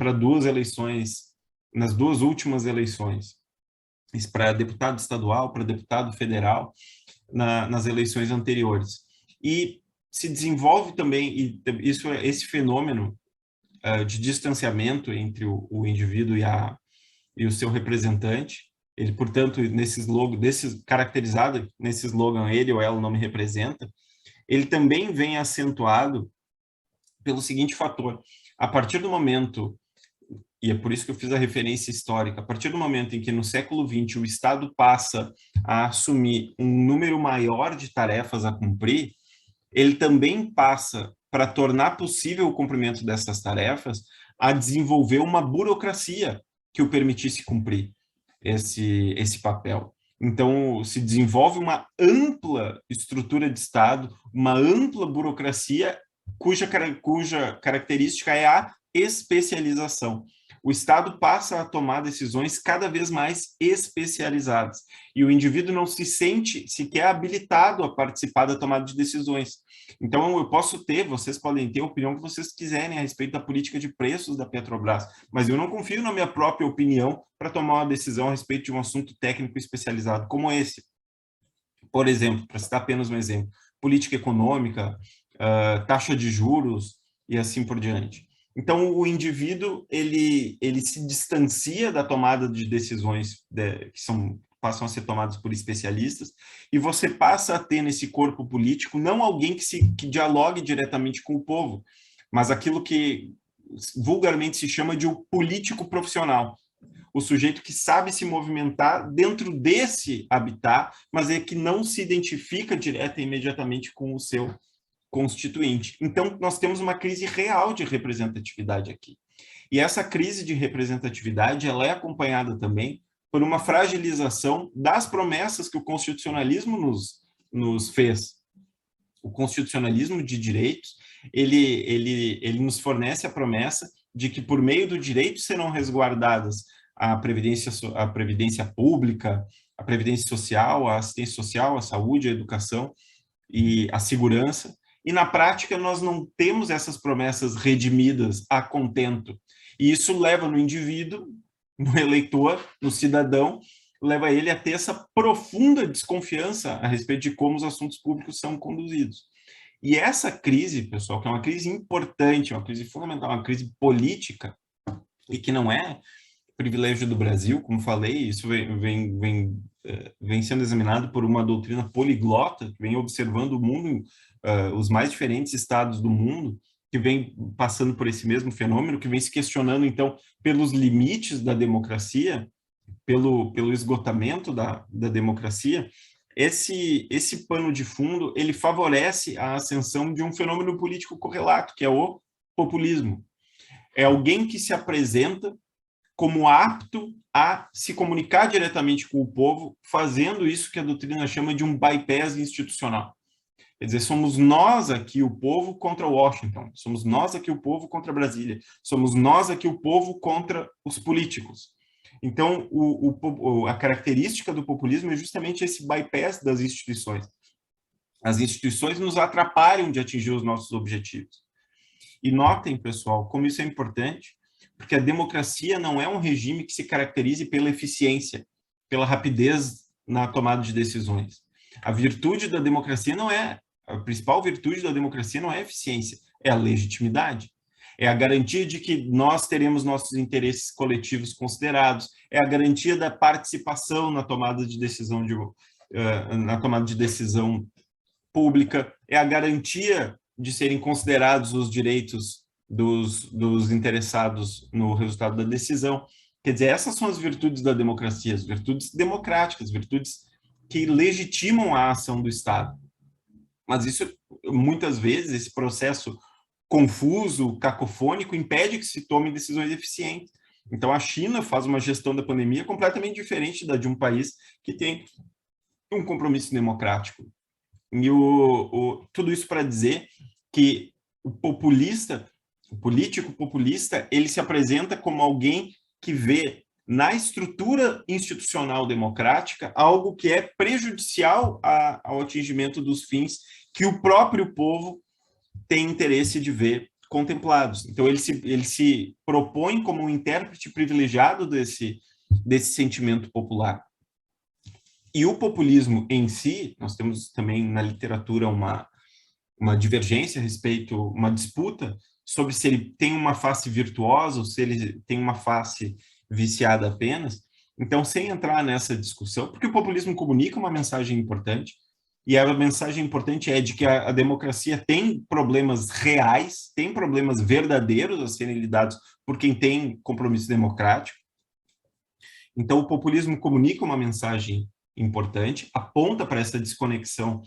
nas duas últimas eleições, para deputado estadual, para deputado federal, nas eleições anteriores. E se desenvolve também, esse fenômeno de distanciamento entre o indivíduo e o seu representante, ele, portanto, caracterizado nesse slogan, ele ou ela não me representa, ele também vem acentuado pelo seguinte fator: a partir do momento, e é por isso que eu fiz a referência histórica, a partir do momento em que no século XX o Estado passa a assumir um número maior de tarefas a cumprir, ele também passa, para tornar possível o cumprimento dessas tarefas, a desenvolver uma burocracia que o permitisse cumprir esse papel. Então, se desenvolve uma ampla estrutura de Estado, uma ampla burocracia, cuja característica é a especialização. o Estado passa a tomar decisões cada vez mais especializadas, e o indivíduo não se sente sequer habilitado a participar da tomada de decisões. Então, vocês podem ter a opinião que vocês quiserem a respeito da política de preços da Petrobras, mas eu não confio na minha própria opinião para tomar uma decisão a respeito de um assunto técnico especializado como esse. Por exemplo, para citar apenas um exemplo, política econômica, taxa de juros e assim por diante. Então, o indivíduo, ele se distancia da tomada de decisões passam a ser tomadas por especialistas, e você passa a ter nesse corpo político não alguém que dialogue diretamente com o povo, mas aquilo que vulgarmente se chama de o político profissional, o sujeito que sabe se movimentar dentro desse habitat, mas é que não se identifica direta e imediatamente com o seu constituinte. Então, nós temos uma crise real de representatividade aqui. E essa crise de representatividade, ela é acompanhada também por uma fragilização das promessas que o constitucionalismo nos fez. O constitucionalismo de direitos, ele nos fornece a promessa de que, por meio do direito, serão resguardadas a previdência pública, a previdência social, a assistência social, a saúde, a educação e a segurança. E, na prática, nós não temos essas promessas redimidas a contento. E isso leva no indivíduo, no eleitor, no cidadão, leva ele a ter essa profunda desconfiança a respeito de como os assuntos públicos são conduzidos. E essa crise, pessoal, que é uma crise importante, uma crise fundamental, uma crise política, e que não é privilégio do Brasil, como falei, isso vem sendo examinado por uma doutrina poliglota, que vem observando o mundo, os mais diferentes estados do mundo, que vem passando por esse mesmo fenômeno, que vem se questionando, então, pelos limites da democracia, pelo esgotamento da democracia. Esse pano de fundo, ele favorece a ascensão de um fenômeno político correlato, que é o populismo. É alguém que se apresenta como apto a se comunicar diretamente com o povo, fazendo isso que a doutrina chama de um bypass institucional. Quer dizer, somos nós aqui o povo contra Washington, somos nós aqui o povo contra Brasília, somos nós aqui o povo contra os políticos. Então, a característica do populismo é justamente esse bypass das instituições. As instituições nos atrapalham de atingir os nossos objetivos. E notem, pessoal, como isso é importante, porque a democracia não é um regime que se caracterize pela eficiência, pela rapidez na tomada de decisões. A virtude da democracia a principal virtude da democracia não é a eficiência, é a legitimidade. É a garantia de que nós teremos nossos interesses coletivos considerados, é a garantia da participação na tomada de decisão pública, é a garantia de serem considerados os direitos dos interessados no resultado da decisão. Quer dizer, essas são as virtudes da democracia, as virtudes democráticas, virtudes que legitimam a ação do Estado. Mas isso, muitas vezes, esse processo confuso, cacofônico, impede que se tomem decisões eficientes. Então, a China faz uma gestão da pandemia completamente diferente da de um país que tem um compromisso democrático. E tudo isso para dizer que o político populista, ele se apresenta como alguém que vê na estrutura institucional democrática algo que é prejudicial ao atingimento dos fins que o próprio povo tem interesse de ver contemplados. Então, ele se propõe como um intérprete privilegiado desse sentimento popular. E o populismo em si, nós temos também na literatura uma divergência a respeito, uma disputa sobre se ele tem uma face virtuosa ou se ele tem uma face viciada apenas. Então, sem entrar nessa discussão, porque o populismo comunica uma mensagem importante, e a mensagem importante é de que a democracia tem problemas reais, tem problemas verdadeiros a serem lidados por quem tem compromisso democrático. Então, o populismo comunica uma mensagem importante, aponta para essa desconexão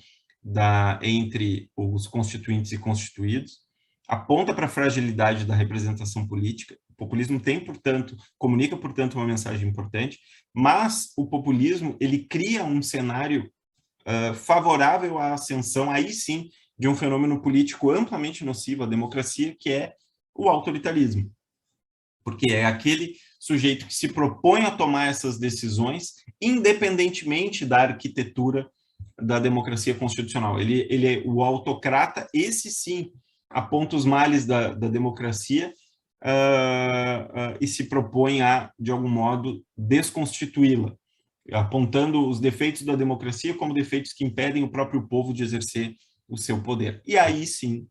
entre os constituintes e constituídos, aponta para a fragilidade da representação política. O populismo comunica, portanto, uma mensagem importante, mas o populismo, ele cria um cenário favorável à ascensão, aí sim, de um fenômeno político amplamente nocivo à democracia, que é o autoritarismo. porque é aquele sujeito que se propõe a tomar essas decisões, independentemente da arquitetura da democracia constitucional. Ele é o autocrata, esse sim aponta os males da democracia e se propõe a, de algum modo, desconstituí-la, apontando os defeitos da democracia como defeitos que impedem o próprio povo de exercer o seu poder. E aí sim,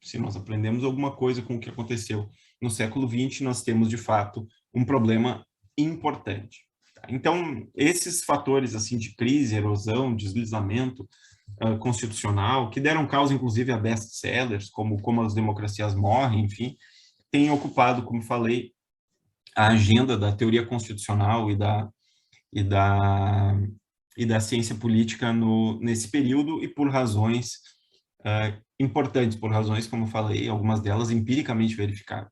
se nós aprendemos alguma coisa com o que aconteceu no século XX, nós temos, de fato, um problema importante. Então, esses fatores assim de crise, erosão, deslizamento constitucional, que deram causa, inclusive, a best-sellers, como as democracias morrem, enfim, têm ocupado, como falei, a agenda da teoria constitucional e da ciência política nesse período, e por razões importantes, por razões, como falei, algumas delas empiricamente verificadas.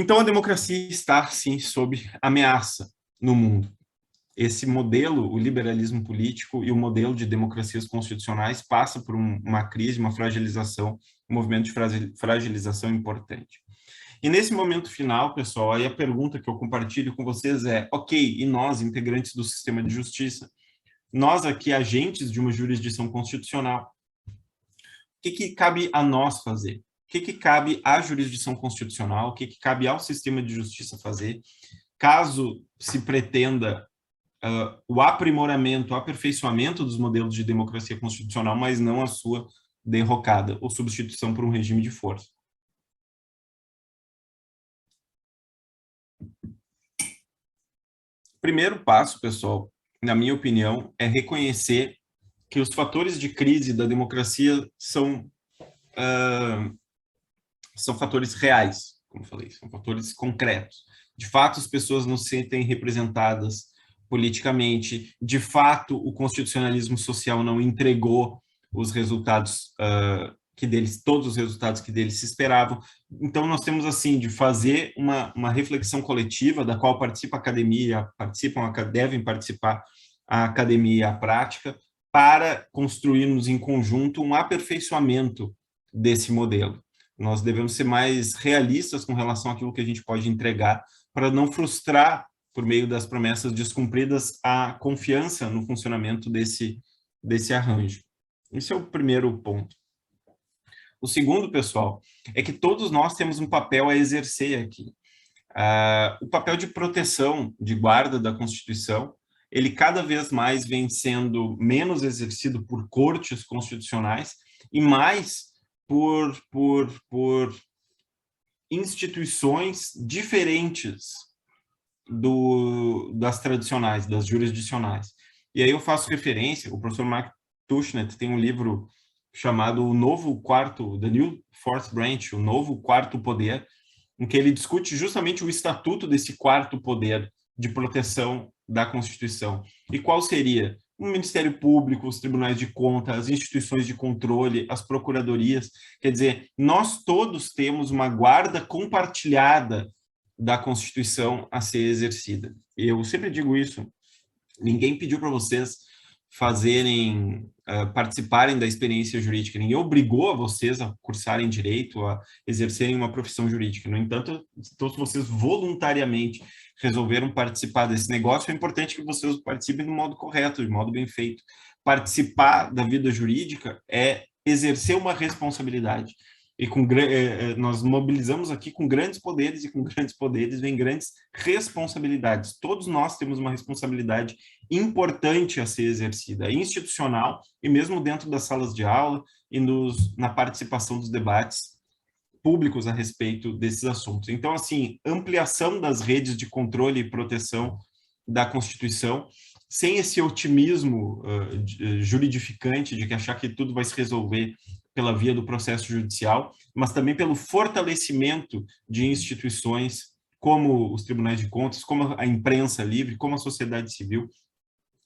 Então, a democracia está, sim, sob ameaça no mundo. Esse modelo, o liberalismo político e o modelo de democracias constitucionais passa por uma crise, uma fragilização, um movimento de fragilização importante. E nesse momento final, pessoal, aí a pergunta que eu compartilho com vocês é, ok, e nós, integrantes do sistema de justiça, nós aqui, agentes de uma jurisdição constitucional, o que cabe a nós fazer? O que cabe à jurisdição constitucional? O que cabe ao sistema de justiça fazer, caso se pretenda o aprimoramento, o aperfeiçoamento dos modelos de democracia constitucional, mas não a sua derrocada ou substituição por um regime de força? Primeiro passo, pessoal, na minha opinião, é reconhecer que os fatores de crise da democracia são fatores reais, como falei, são fatores concretos. De fato, as pessoas não se sentem representadas politicamente. De fato, o constitucionalismo social não entregou os resultados todos os resultados que deles se esperavam. Então, nós temos, assim, de fazer uma reflexão coletiva, da qual participa a academia, devem participar a academia e a prática, para construirmos em conjunto um aperfeiçoamento desse modelo. Nós devemos ser mais realistas com relação àquilo que a gente pode entregar, para não frustrar, por meio das promessas descumpridas, a confiança no funcionamento desse arranjo. Esse é o primeiro ponto. O segundo, pessoal, é que todos nós temos um papel a exercer aqui. O papel de proteção, de guarda da Constituição, ele cada vez mais vem sendo menos exercido por cortes constitucionais e mais por instituições diferentes das tradicionais, das jurisdicionais. E aí eu faço referência, o professor Mark Tushnet tem um livro chamado The New Fourth Branch, o Novo Quarto Poder, em que ele discute justamente o estatuto desse quarto poder de proteção da Constituição. E qual seria? O Ministério Público, os tribunais de contas, as instituições de controle, as procuradorias. Quer dizer, nós todos temos uma guarda compartilhada da Constituição a ser exercida. Eu sempre digo isso, ninguém pediu para vocês participarem da experiência jurídica, ninguém obrigou a vocês a cursarem direito, a exercerem uma profissão jurídica. No entanto, todos vocês voluntariamente resolveram participar desse negócio, é importante que vocês participem do modo correto, de modo bem feito. Participar da vida jurídica é exercer uma responsabilidade. E nós mobilizamos aqui com grandes poderes, e com grandes poderes vem grandes responsabilidades. Todos nós temos uma responsabilidade importante a ser exercida, institucional, e mesmo dentro das salas de aula e na participação dos debates públicos a respeito desses assuntos. Então, assim, ampliação das redes de controle e proteção da Constituição, sem esse otimismo juridificante de que achar que tudo vai se resolver pela via do processo judicial, mas também pelo fortalecimento de instituições como os tribunais de contas, como a imprensa livre, como a sociedade civil.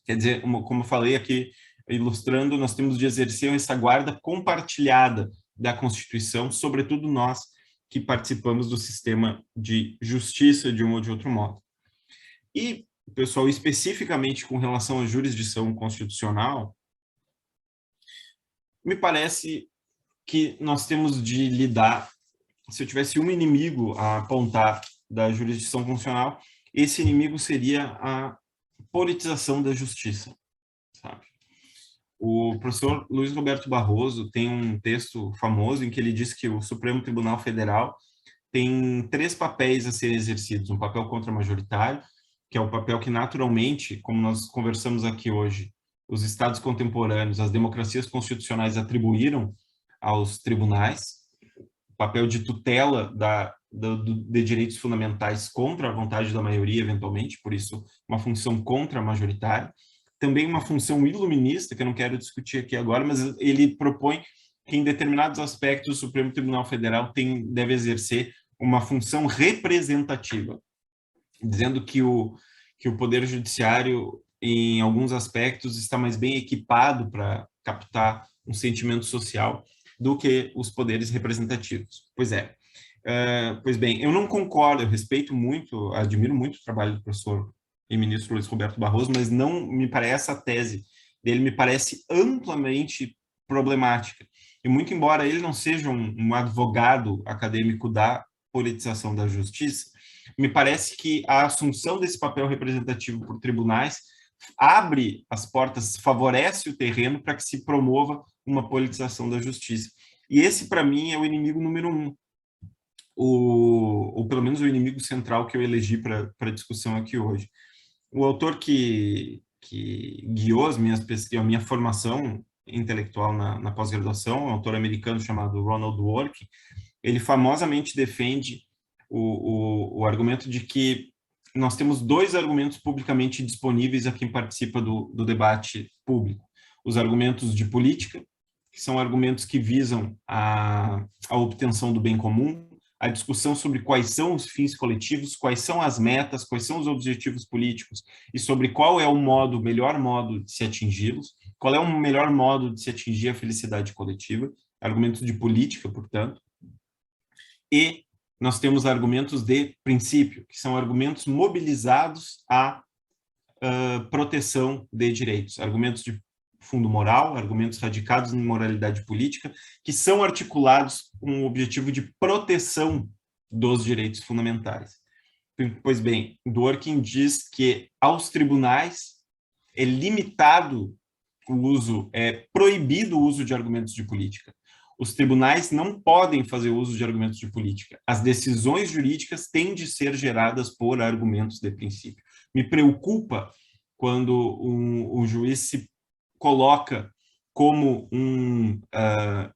Quer dizer, como eu falei aqui, ilustrando, nós temos de exercer essa guarda compartilhada da Constituição, sobretudo nós que participamos do sistema de justiça de um ou de outro modo. E, pessoal, especificamente com relação à jurisdição constitucional, me parece que nós temos de lidar se eu tivesse um inimigo a apontar da jurisdição constitucional, esse inimigo seria a politização da justiça, sabe? O professor Luiz Roberto Barroso tem um texto famoso em que ele diz que o Supremo Tribunal Federal tem 3 papéis a serem exercidos: um papel contra-majoritário, que é o papel que naturalmente, como nós conversamos aqui hoje, os estados contemporâneos, as democracias constitucionais atribuíram aos tribunais, o papel de tutela de direitos fundamentais contra a vontade da maioria, eventualmente, por isso uma função contra-majoritária. Também uma função iluminista, que eu não quero discutir aqui agora, mas ele propõe que em determinados aspectos o Supremo Tribunal Federal deve exercer uma função representativa, dizendo que o Poder Judiciário, em alguns aspectos, está mais bem equipado para captar um sentimento social do que os poderes representativos. Pois bem, eu não concordo, eu respeito muito, admiro muito o trabalho do professor e ministro Luiz Roberto Barroso, mas não me parece, essa tese dele me parece amplamente problemática. E muito embora ele não seja um advogado acadêmico da politização da justiça, me parece que a assunção desse papel representativo por tribunais abre as portas, favorece o terreno para que se promova uma politização da justiça. E esse, para mim, é o inimigo número 1, ou pelo menos o inimigo central que eu elegi para a discussão aqui hoje. O autor que guiou a minha formação intelectual na pós-graduação, um autor americano chamado Ronald Dworkin, ele famosamente defende o argumento de que nós temos 2 argumentos publicamente disponíveis a quem participa do debate público. Os argumentos de política, que são argumentos que visam a obtenção do bem comum, a discussão sobre quais são os fins coletivos, quais são as metas, quais são os objetivos políticos e sobre qual é o melhor modo de se atingi-los, qual é o melhor modo de se atingir a felicidade coletiva, argumentos de política, portanto. E nós temos argumentos de princípio, que são argumentos mobilizados à proteção de direitos, argumentos de fundo moral, argumentos radicados em moralidade política, que são articulados com o objetivo de proteção dos direitos fundamentais. Pois bem, Dworkin diz que aos tribunais é limitado é proibido o uso de argumentos de política. Os tribunais não podem fazer uso de argumentos de política. As decisões jurídicas têm de ser geradas por argumentos de princípio. Me preocupa quando um juiz se coloca como um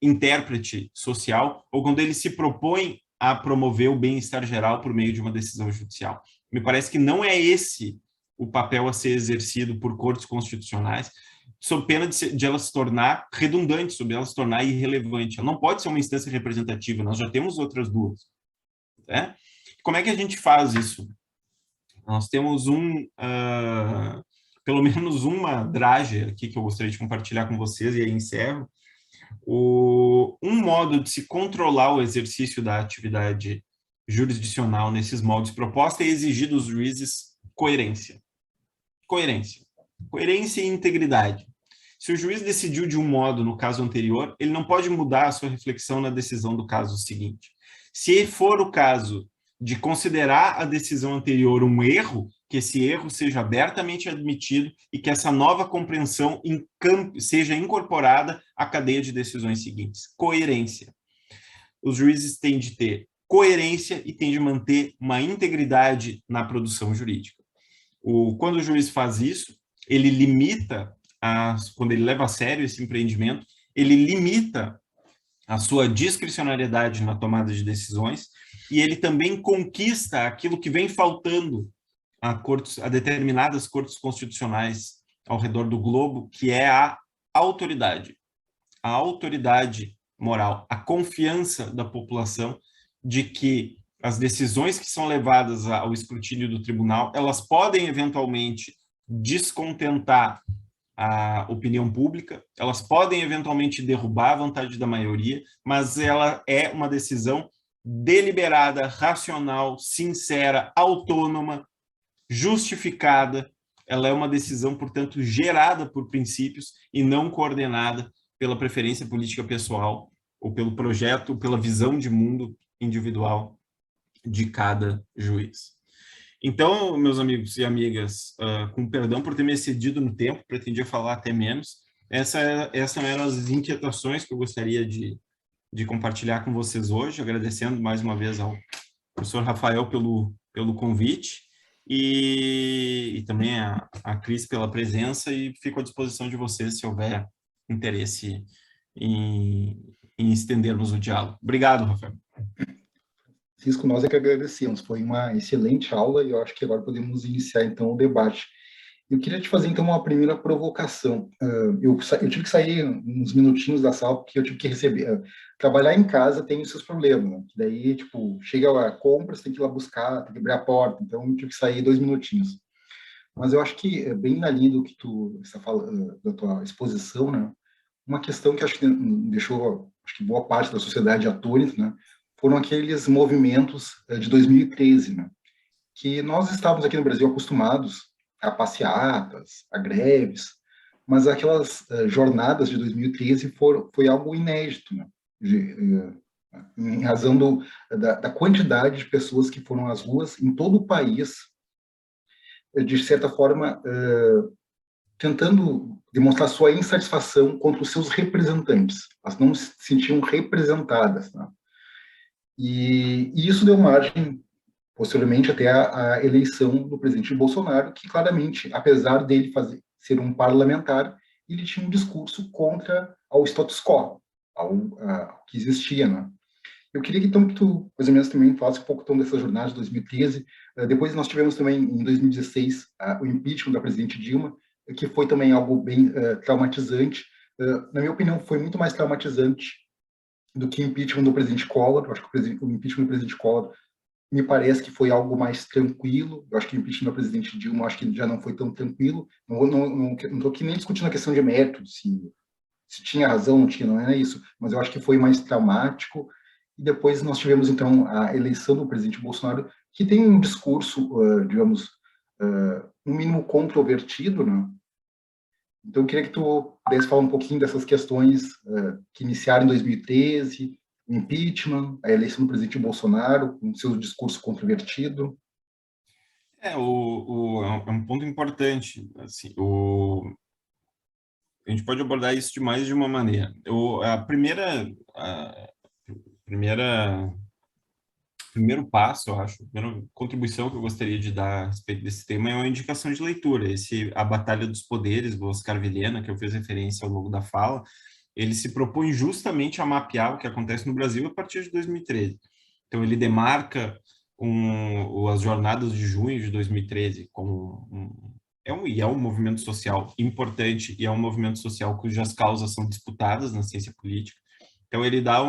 intérprete social, ou quando ele se propõe a promover o bem-estar geral por meio de uma decisão judicial. Me parece que não é esse o papel a ser exercido por cortes constitucionais, sob pena de ela se tornar redundante, sob ela se tornar irrelevante. Ela não pode ser uma instância representativa, nós já temos outras 2. Né? Como é que a gente faz isso? Nós temos pelo menos uma drage aqui que eu gostaria de compartilhar com vocês, e aí encerro. Um modo de se controlar o exercício da atividade jurisdicional nesses moldes propostos é exigir dos juízes coerência. Coerência e integridade. Se o juiz decidiu de um modo no caso anterior, ele não pode mudar a sua reflexão na decisão do caso seguinte. Se for o caso de considerar a decisão anterior um erro, que esse erro seja abertamente admitido e que essa nova compreensão seja incorporada à cadeia de decisões seguintes. Coerência. Os juízes têm de ter coerência e têm de manter uma integridade na produção jurídica. Quando o juiz faz isso, ele limita, quando ele leva a sério esse empreendimento, ele limita a sua discricionariedade na tomada de decisões e ele também conquista aquilo que vem faltando a determinadas cortes constitucionais ao redor do globo, que é a autoridade moral, a confiança da população de que as decisões que são levadas ao escrutínio do tribunal, elas podem eventualmente descontentar a opinião pública, elas podem eventualmente derrubar a vontade da maioria, mas ela é uma decisão deliberada, racional, sincera, autônoma, justificada. Ela é uma decisão, portanto, gerada por princípios e não coordenada pela preferência política pessoal ou pelo projeto, pela visão de mundo individual de cada juiz. Então, meus amigos e amigas, com perdão por ter me excedido no tempo, pretendia falar até menos, essas eram as inquietações que eu gostaria de compartilhar com vocês hoje, agradecendo mais uma vez ao professor Rafael pelo convite e também a Cris pela presença, e fico à disposição de vocês se houver interesse em estendermos o diálogo. Obrigado, Rafael. Francisco, nós é que agradecemos, foi uma excelente aula e eu acho que agora podemos iniciar então o debate. Eu queria te fazer então uma primeira provocação. Eu tive que sair uns minutinhos da sala porque eu tive que receber. Trabalhar em casa tem os seus problemas, né? Daí, tipo, chega a compra, você tem que ir lá buscar, tem que abrir a porta, então eu tive que sair 2 minutinhos. Mas eu acho que, bem na linha do que tu está falando, da tua exposição, né? Uma questão que acho que deixou, acho que boa parte da sociedade atônita, né? Foram aqueles movimentos de 2013, né? Que nós estávamos aqui no Brasil acostumados a passeatas, a greves, mas aquelas jornadas de 2013 foi algo inédito, né? Em razão da quantidade de pessoas que foram às ruas em todo o país, de certa forma, tentando demonstrar sua insatisfação contra os seus representantes. Elas não se sentiam representadas, né? E isso deu margem, posteriormente, até a eleição do presidente Bolsonaro, que claramente, apesar dele ser um parlamentar, ele tinha um discurso contra ao status quo, ao que existia, né? Eu queria então que tu, mais ou menos, também falasse um pouco então, dessa jornada de 2013. Depois nós tivemos também, em 2016, o impeachment da presidente Dilma, que foi também algo bem traumatizante. Na minha opinião, foi muito mais traumatizante do que o impeachment do presidente Collor. Eu acho que o impeachment do presidente Collor me parece que foi algo mais tranquilo. Eu acho que o impeachment da presidente Dilma, acho que já não foi tão tranquilo. Não estou aqui nem discutindo a questão de mérito, se tinha razão, não tinha, não é isso. Mas eu acho que foi mais traumático. E depois nós tivemos, então, a eleição do presidente Bolsonaro, que tem um discurso, digamos, no mínimo controvertido, né? Então, eu queria que tu pudesse falar um pouquinho dessas questões que iniciaram em 2013, o impeachment, a eleição do presidente Bolsonaro, com seu discurso controvertido. É um ponto importante. Assim, a gente pode abordar isso de mais de uma maneira. Primeiro passo, eu acho, a primeira contribuição que eu gostaria de dar a respeito desse tema é uma indicação de leitura. A Batalha dos Poderes, do Oscar Vilhena, que eu fiz referência ao longo da fala, ele se propõe justamente a mapear o que acontece no Brasil a partir de 2013. Então, ele demarca as jornadas de junho de 2013 como é um movimento social importante e é um movimento social cujas causas são disputadas na ciência política. Então, ele dá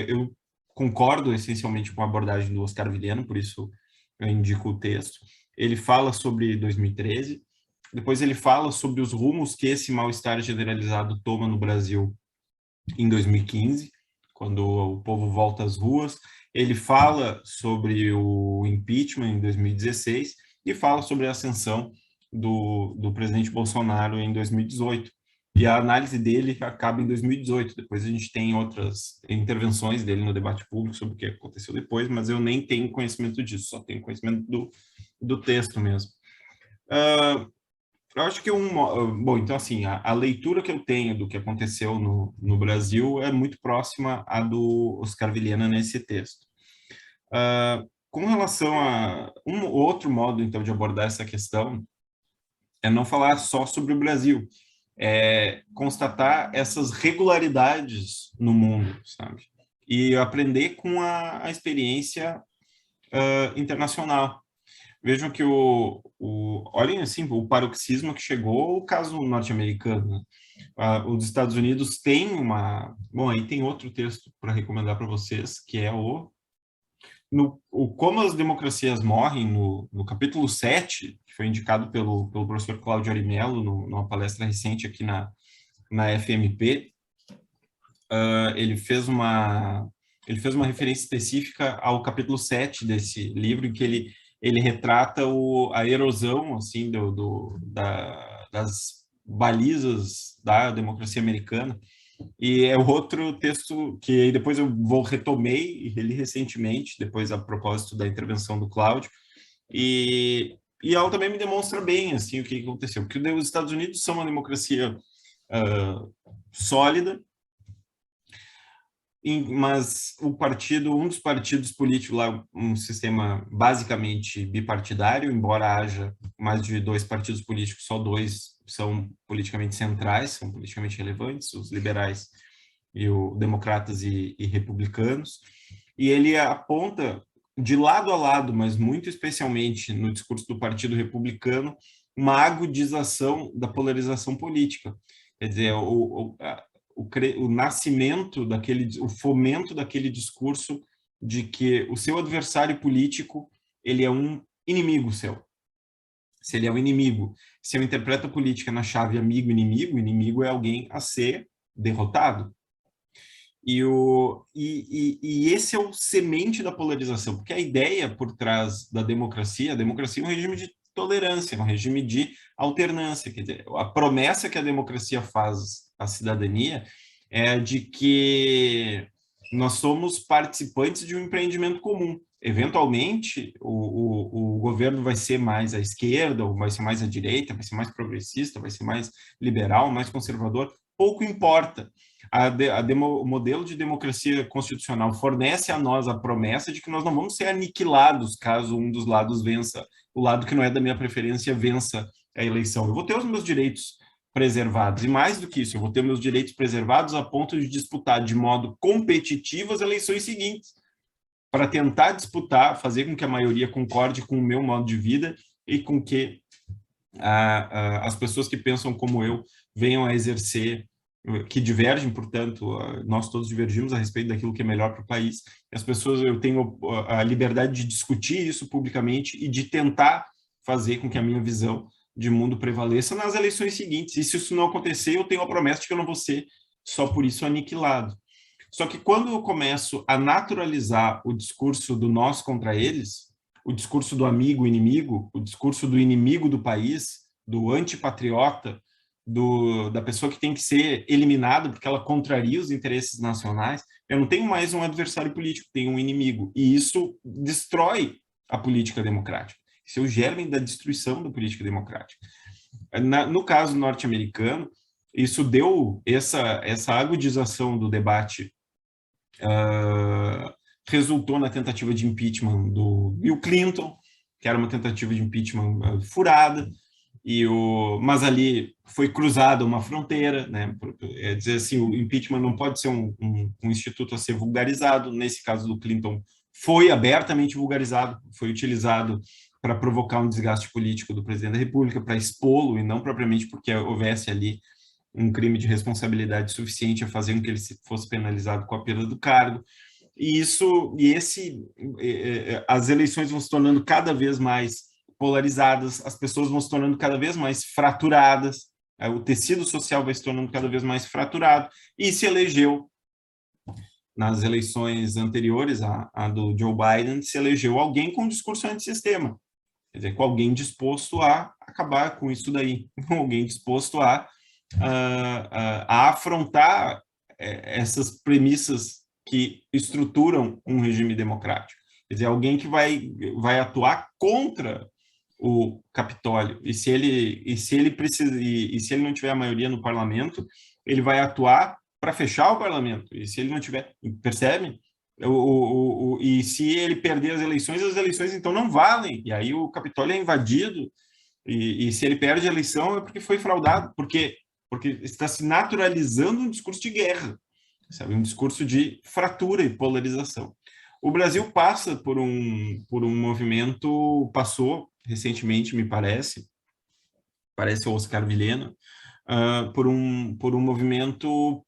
eu concordo essencialmente com a abordagem do Oscar Vilhena, por isso eu indico o texto. Ele fala sobre 2013, depois ele fala sobre os rumos que esse mal-estar generalizado toma no Brasil em 2015, quando o povo volta às ruas. Ele fala sobre o impeachment em 2016 e fala sobre a ascensão do presidente Bolsonaro em 2018. E a análise dele acaba em 2018. Depois a gente tem outras intervenções dele no debate público sobre o que aconteceu depois, mas eu nem tenho conhecimento disso, só tenho conhecimento do texto mesmo. Eu acho que bom, então assim, a leitura que eu tenho do que aconteceu no Brasil é muito próxima à do Oscar Vilhena nesse texto. Com relação a outro modo, então, de abordar essa questão, é não falar só sobre o Brasil, é constatar essas regularidades no mundo, sabe? E aprender com a experiência internacional. Vejam que olhem assim, o paroxismo que chegou o caso norte-americano. Os Estados Unidos têm bom, aí tem outro texto para recomendar para vocês, que é Como as Democracias Morrem, no capítulo 7, que foi indicado pelo professor Cláudio Arimelo numa palestra recente aqui na FMP. Ele fez uma referência específica ao capítulo 7 desse livro, em que ele retrata a erosão assim, das balizas da democracia americana, E é outro texto que depois eu retomei ele recentemente, depois a propósito da intervenção do Cláudio, e ela também me demonstra bem assim, o que aconteceu, porque os Estados Unidos são uma democracia sólida, mas um dos partidos políticos lá, um sistema basicamente bipartidário, embora haja mais de 2 partidos políticos, só 2 são politicamente centrais, são politicamente relevantes, os liberais e os democratas e republicanos, e ele aponta de lado a lado, mas muito especialmente no discurso do Partido Republicano, uma agudização da polarização política. Quer dizer, o nascimento o fomento daquele discurso de que o seu adversário político, ele é um inimigo seu. Se ele é um inimigo, se eu interpreto a política na chave amigo-inimigo, inimigo é alguém a ser derrotado. E esse é o semente da polarização, porque a ideia por trás da democracia, a democracia é um regime de tolerância, é um regime de alternância, quer dizer, a promessa que a democracia faz à cidadania é de que nós somos participantes de um empreendimento comum. Eventualmente, o governo vai ser mais à esquerda, ou vai ser mais à direita, vai ser mais progressista, vai ser mais liberal, mais conservador, pouco importa. O modelo de democracia constitucional fornece a nós a promessa de que nós não vamos ser aniquilados caso um dos lados vença, o lado que não é da minha preferência vença a eleição. Eu vou ter os meus direitos preservados, e mais do que isso, eu vou ter meus direitos preservados a ponto de disputar de modo competitivo as eleições seguintes, para tentar disputar, fazer com que a maioria concorde com o meu modo de vida e com que as pessoas que pensam como eu venham a exercer, que divergem, portanto, nós todos divergimos a respeito daquilo que é melhor para o país. As pessoas, eu tenho a liberdade de discutir isso publicamente e de tentar fazer com que a minha visão de mundo prevaleça nas eleições seguintes. E se isso não acontecer, eu tenho a promessa de que eu não vou ser só por isso aniquilado. Só que quando eu começo a naturalizar o discurso do nós contra eles, o discurso do amigo-inimigo, o discurso do inimigo do país, do antipatriota, da pessoa que tem que ser eliminada porque ela contraria os interesses nacionais, eu não tenho mais um adversário político, tenho um inimigo. E isso destrói a política democrática. Isso é o germe da destruição da política democrática. No caso norte-americano, isso deu essa agudização do debate, resultou na tentativa de impeachment do Bill Clinton, que era uma tentativa de impeachment furada, mas ali foi cruzada uma fronteira, né? É dizer assim, o impeachment não pode ser um instituto a ser vulgarizado. Nesse caso do Clinton, foi abertamente vulgarizado, foi utilizado para provocar um desgaste político do presidente da República, para expô-lo, e não propriamente porque houvesse ali um crime de responsabilidade suficiente a fazer com que ele fosse penalizado com a perda do cargo. As eleições vão se tornando cada vez mais polarizadas, as pessoas vão se tornando cada vez mais fraturadas, o tecido social vai se tornando cada vez mais fraturado, e se elegeu, nas eleições anteriores, a do Joe Biden, se elegeu alguém com um discurso antissistema, quer dizer, com alguém disposto a acabar com isso daí, alguém disposto a afrontar essas premissas que estruturam um regime democrático. Quer dizer, alguém que vai atuar contra o Capitólio, e se ele não tiver a maioria no parlamento, ele vai atuar para fechar o parlamento, e se ele não tiver, percebe? E se ele perder as eleições então não valem, e aí o Capitólio é invadido, e se ele perde a eleição é porque foi fraudado, porque está se naturalizando um discurso de guerra, sabe? Um discurso de fratura e polarização. O Brasil passa por um movimento, passou recentemente, me parece o Oscar Vilhena, por um movimento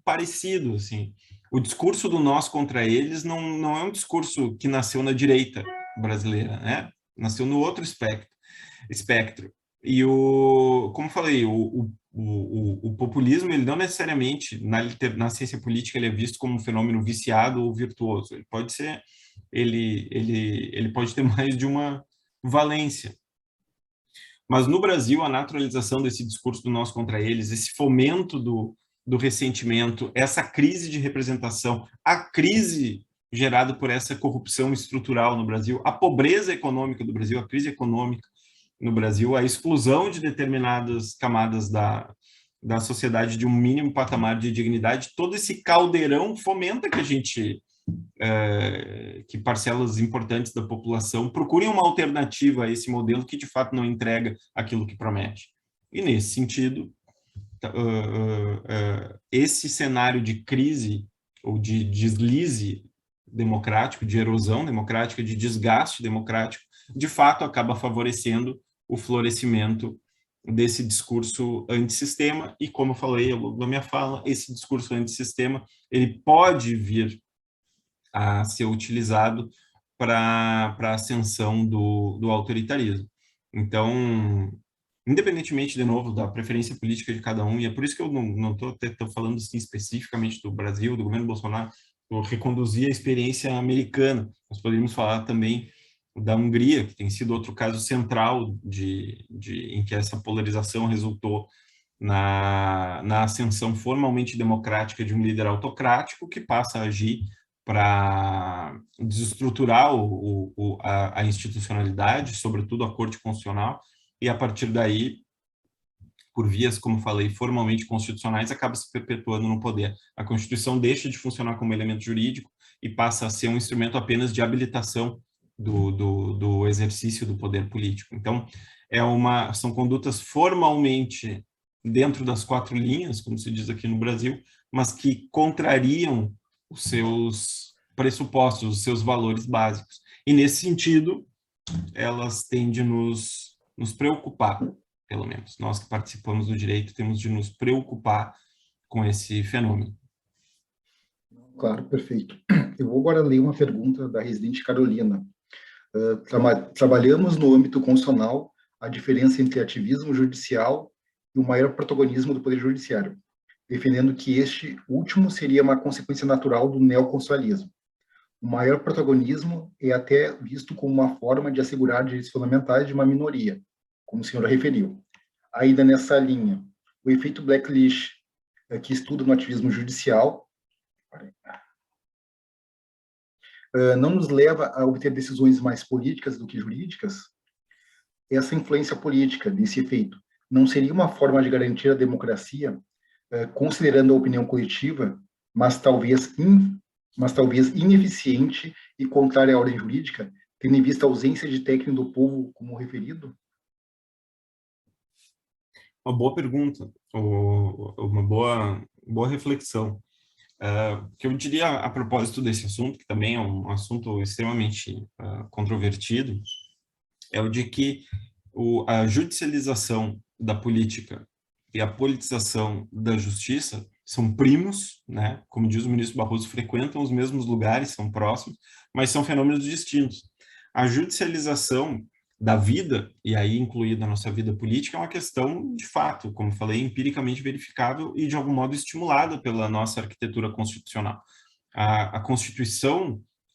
parecido, assim. O discurso do nós contra eles não é um discurso que nasceu na direita brasileira, né? Nasceu no outro espectro. E como falei, o populismo, ele não necessariamente, na ciência política, ele é visto como um fenômeno viciado ou virtuoso. Ele pode ser, ele pode ter mais de uma valência. Mas no Brasil, a naturalização desse discurso do nós contra eles, esse fomento do ressentimento, essa crise de representação, a crise gerada por essa corrupção estrutural no Brasil, a pobreza econômica do Brasil, a crise econômica no Brasil, a exclusão de determinadas camadas da sociedade de um mínimo patamar de dignidade, todo esse caldeirão fomenta que a gente, que parcelas importantes da população procurem uma alternativa a esse modelo que de fato não entrega aquilo que promete. E nesse sentido, esse cenário de crise ou de deslize democrático, de erosão democrática, de desgaste democrático, de fato acaba favorecendo o florescimento desse discurso antissistema, e como eu falei ao longo da minha fala, esse discurso antissistema, ele pode vir a ser utilizado para a ascensão do autoritarismo. Então, independentemente, de novo, da preferência política de cada um, e é por isso que eu não estou falando assim, especificamente do Brasil, do governo Bolsonaro, eu reconduzi a experiência americana. Nós poderíamos falar também da Hungria, que tem sido outro caso central em que essa polarização resultou na ascensão formalmente democrática de um líder autocrático que passa a agir para desestruturar a institucionalidade, sobretudo a Corte Constitucional, e a partir daí, por vias, como falei, formalmente constitucionais, acaba se perpetuando no poder. A Constituição deixa de funcionar como elemento jurídico e passa a ser um instrumento apenas de habilitação do exercício do poder político. Então, são condutas formalmente dentro das 4 linhas, como se diz aqui no Brasil, mas que contrariam os seus pressupostos, os seus valores básicos. E, nesse sentido, elas têm de nos preocupar, pelo menos. Nós que participamos do direito temos de nos preocupar com esse fenômeno. Claro, perfeito. Eu vou agora ler uma pergunta da residente Carolina. Trabalhamos no âmbito constitucional a diferença entre ativismo judicial e o maior protagonismo do Poder Judiciário, defendendo que este último seria uma consequência natural do neoconstitucionalismo. O maior protagonismo é até visto como uma forma de assegurar direitos fundamentais de uma minoria, como o senhor referiu. Ainda nessa linha, o efeito blacklist, que estuda no ativismo judicial, não nos leva a obter decisões mais políticas do que jurídicas? Essa influência política desse efeito não seria uma forma de garantir a democracia, considerando a opinião coletiva, mas talvez ineficiente e contrária à ordem jurídica, tendo em vista a ausência de técnico do povo como referido? Uma boa pergunta, uma boa reflexão. Que eu diria a propósito desse assunto, que também é um assunto extremamente controvertido, é o de que a judicialização da política e a politização da justiça são primos, né? Como diz o ministro Barroso, frequentam os mesmos lugares, são próximos, mas são fenômenos distintos. A judicialização da vida, e aí incluída a nossa vida política, é uma questão, de fato, como falei, empiricamente verificável e, de algum modo, estimulada pela nossa arquitetura constitucional. A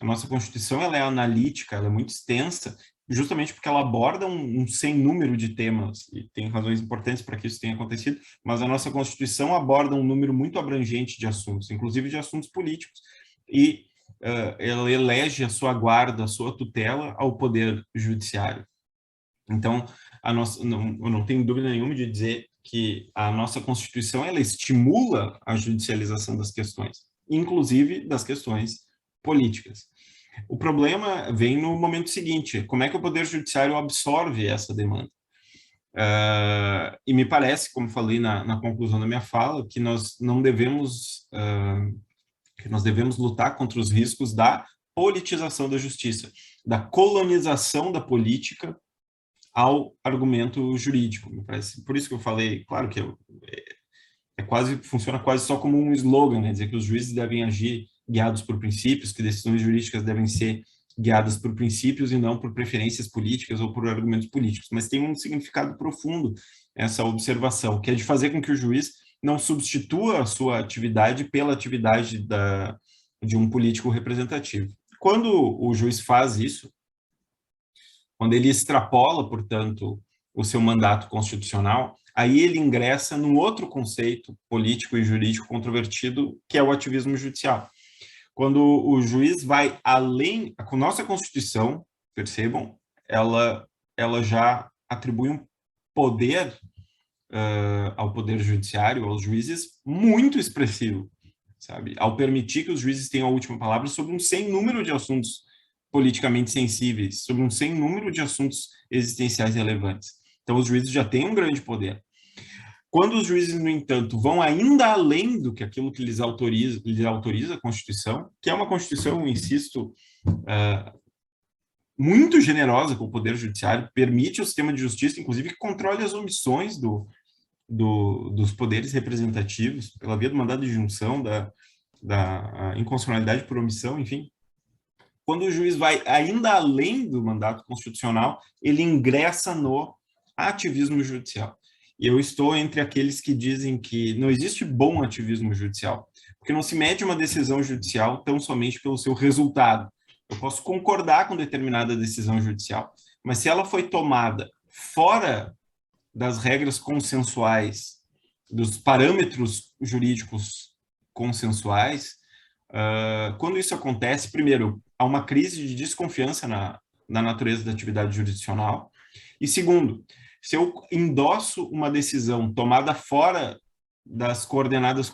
nossa Constituição, ela é analítica, ela é muito extensa, justamente porque ela aborda um sem número de temas, e tem razões importantes para que isso tenha acontecido, mas a nossa Constituição aborda um número muito abrangente de assuntos, inclusive de assuntos políticos, e ela elege a sua guarda, a sua tutela ao Poder Judiciário. Então, eu não tenho dúvida nenhuma de dizer que a nossa Constituição ela estimula a judicialização das questões, inclusive das questões políticas. O problema vem no momento seguinte: como é que o Poder Judiciário absorve essa demanda? E me parece, como falei na conclusão da minha fala, que nós devemos lutar contra os riscos da politização da justiça, da colonização da política ao argumento jurídico. Me parece. Por isso que eu falei, claro que funciona quase só como um slogan, né? Dizer que os juízes devem agir guiados por princípios, que decisões jurídicas devem ser guiadas por princípios e não por preferências políticas ou por argumentos políticos. Mas tem um significado profundo essa observação, que é de fazer com que o juiz não substitua a sua atividade pela atividade de um político representativo. Quando o juiz faz isso, quando ele extrapola, portanto, o seu mandato constitucional, aí ele ingressa num outro conceito político e jurídico controvertido, que é o ativismo judicial. Quando o juiz vai além, a nossa Constituição, percebam, ela já atribui um poder ao Poder Judiciário, aos juízes, muito expressivo, sabe? Ao permitir que os juízes tenham a última palavra sobre um sem número de assuntos politicamente sensíveis, sobre um sem número de assuntos existenciais relevantes. Então, os juízes já têm um grande poder. Quando os juízes, no entanto, vão ainda além do que aquilo que lhes autoriza a Constituição, que é uma Constituição, insisto, muito generosa com o Poder Judiciário, permite ao sistema de justiça, inclusive, que controle as omissões dos poderes representativos, pela via do mandado de junção, da inconstitucionalidade por omissão, enfim. Quando o juiz vai ainda além do mandato constitucional, ele ingressa no ativismo judicial. E eu estou entre aqueles que dizem que não existe bom ativismo judicial, porque não se mede uma decisão judicial tão somente pelo seu resultado. Eu posso concordar com determinada decisão judicial, mas se ela foi tomada fora das regras consensuais, dos parâmetros jurídicos consensuais, quando isso acontece, primeiro, há uma crise de desconfiança na natureza da atividade jurisdicional, e segundo, se eu endosso uma decisão tomada fora das coordenadas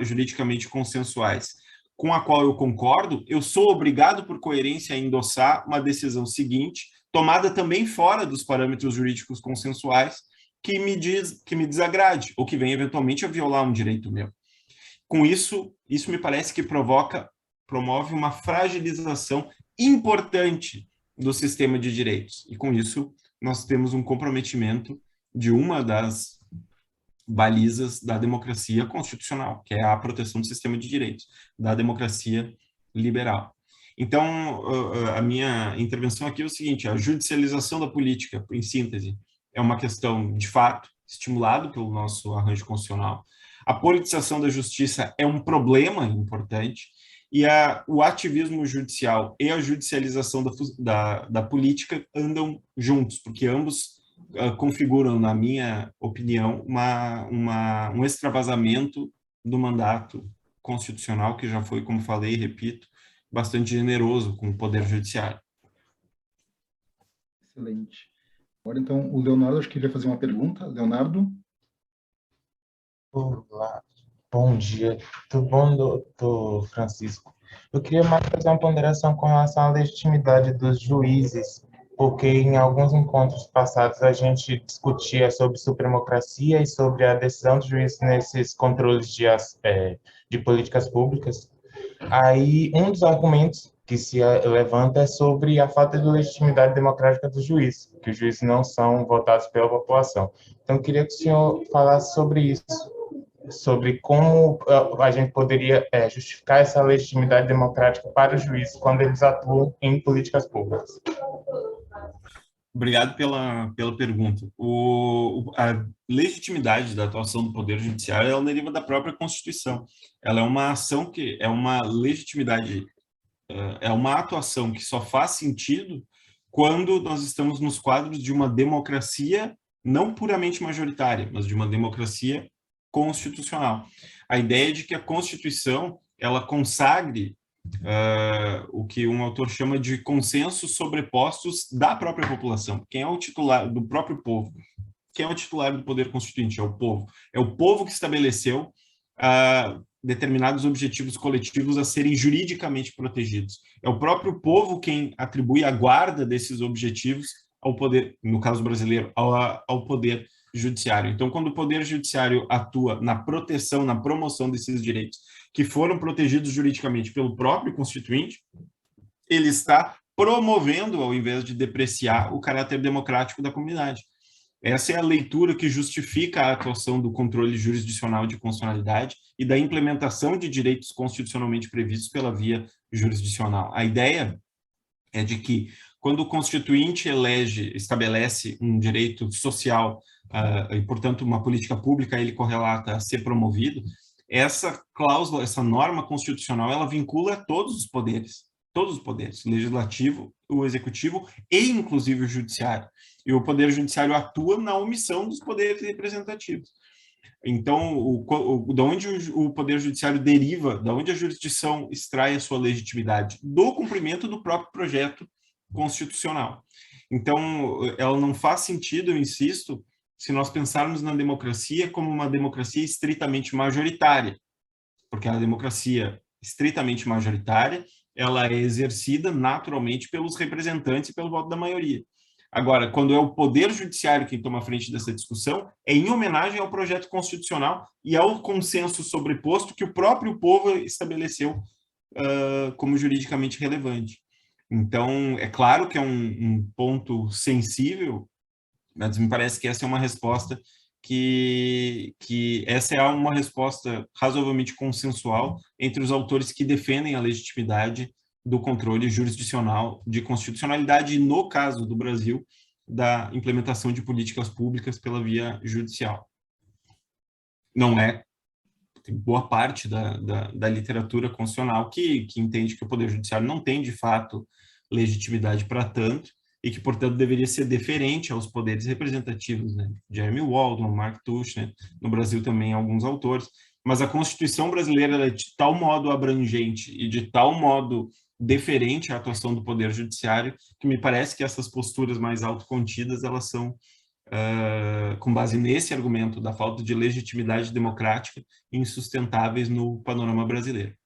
juridicamente consensuais, com a qual eu concordo, eu sou obrigado, por coerência, a endossar uma decisão seguinte, tomada também fora dos parâmetros jurídicos consensuais, que me desagrade, ou que venha eventualmente a violar um direito meu. Com isso me parece que promove uma fragilização importante do sistema de direitos. E com isso, nós temos um comprometimento de uma das balizas da democracia constitucional, que é a proteção do sistema de direitos, da democracia liberal. Então, a minha intervenção aqui é o seguinte: a judicialização da política, em síntese, é uma questão, de fato, estimulada pelo nosso arranjo constitucional. A politização da justiça é um problema importante, e o ativismo judicial e a judicialização da política andam juntos, porque ambos configuram, na minha opinião, um extravasamento do mandato constitucional, que já foi, como falei e repito, bastante generoso com o Poder Judiciário. Excelente. Agora, então, o Leonardo, acho que ele vai fazer uma pergunta. Leonardo? Olá, bom dia. Tudo bom, doutor Francisco? Eu queria mais fazer uma ponderação com relação à legitimidade dos juízes, porque em alguns encontros passados a gente discutia sobre supremocracia e sobre a decisão dos juízes nesses controles de políticas públicas. Aí, um dos argumentos que se levanta é sobre a falta de legitimidade democrática dos juízes, que os juízes não são votados pela população. Então, eu queria que o senhor falasse sobre isso, sobre como a gente poderia justificar essa legitimidade democrática para os juízes quando eles atuam em políticas públicas. Obrigado pela pergunta. A legitimidade da atuação do Poder Judiciário, ela deriva da própria Constituição. Ela é uma ação que é uma legitimidade, é uma atuação que só faz sentido quando nós estamos nos quadros de uma democracia não puramente majoritária, mas de uma democracia constitucional. A ideia de que a Constituição ela consagre o que um autor chama de consensos sobrepostos da própria população. Quem é o titular do próprio povo? Quem é o titular do poder constituinte? É o povo. É o povo que estabeleceu determinados objetivos coletivos a serem juridicamente protegidos. É o próprio povo quem atribui a guarda desses objetivos ao poder, no caso brasileiro, ao poder judiciário. Então, quando o poder judiciário atua na proteção, na promoção desses direitos que foram protegidos juridicamente pelo próprio constituinte, ele está promovendo, ao invés de depreciar, o caráter democrático da comunidade. Essa é a leitura que justifica a atuação do controle jurisdicional de constitucionalidade e da implementação de direitos constitucionalmente previstos pela via jurisdicional. A ideia é de que, quando o constituinte estabelece um direito social e, portanto, uma política pública, ele correlata a ser promovido, essa cláusula, essa norma constitucional, ela vincula todos os poderes, legislativo, o executivo e, inclusive, o judiciário. e o Poder Judiciário atua na omissão dos poderes representativos. Então, de onde o Poder Judiciário deriva, de onde a jurisdição extrai a sua legitimidade? Do cumprimento do próprio projeto constitucional. Então, ela não faz sentido, eu insisto, se nós pensarmos na democracia como uma democracia estritamente majoritária, porque a democracia estritamente majoritária, ela é exercida naturalmente pelos representantes e pelo voto da maioria. Agora, quando é o Poder Judiciário quem toma a frente dessa discussão, é em homenagem ao projeto constitucional e ao consenso sobreposto que o próprio povo estabeleceu como juridicamente relevante. Então, é claro que é um ponto sensível, mas me parece que essa é uma resposta essa é uma resposta razoavelmente consensual entre os autores que defendem a legitimidade do controle jurisdicional de constitucionalidade e, no caso do Brasil, da implementação de políticas públicas pela via judicial. Não é, tem boa parte da literatura constitucional que entende que o Poder Judiciário não tem, de fato, legitimidade para tanto, e que, portanto, deveria ser deferente aos poderes representativos, né? Jeremy Waldron, Mark Tuchner, no Brasil também alguns autores, mas a Constituição brasileira é de tal modo abrangente e de tal modo deferente à atuação do Poder Judiciário, que me parece que essas posturas mais autocontidas, elas são, com base nesse argumento da falta de legitimidade democrática, insustentáveis no panorama brasileiro.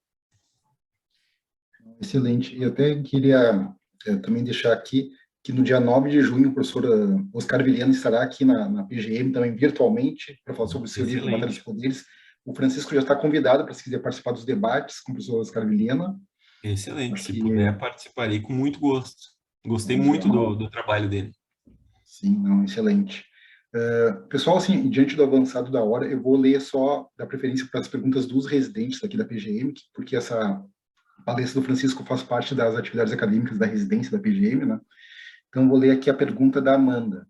Excelente. Eu até queria também deixar aqui que no dia 9 de junho o professor Oscar Vilhena estará aqui na PGM, também virtualmente, para falar sobre o seu livro Batalha dos Poderes. O Francisco já está convidado para, se quiser participar dos debates com o professor Oscar Vilhena. Excelente, se puder, participarei com muito gosto. Gostei muito do trabalho dele. Sim, não, excelente. Pessoal, assim, diante do avançado da hora, eu vou ler só, da preferência, para as perguntas dos residentes aqui da PGM, porque essa palestra do Francisco faz parte das atividades acadêmicas da residência da PGM, né? Então, vou ler aqui a pergunta da Amanda.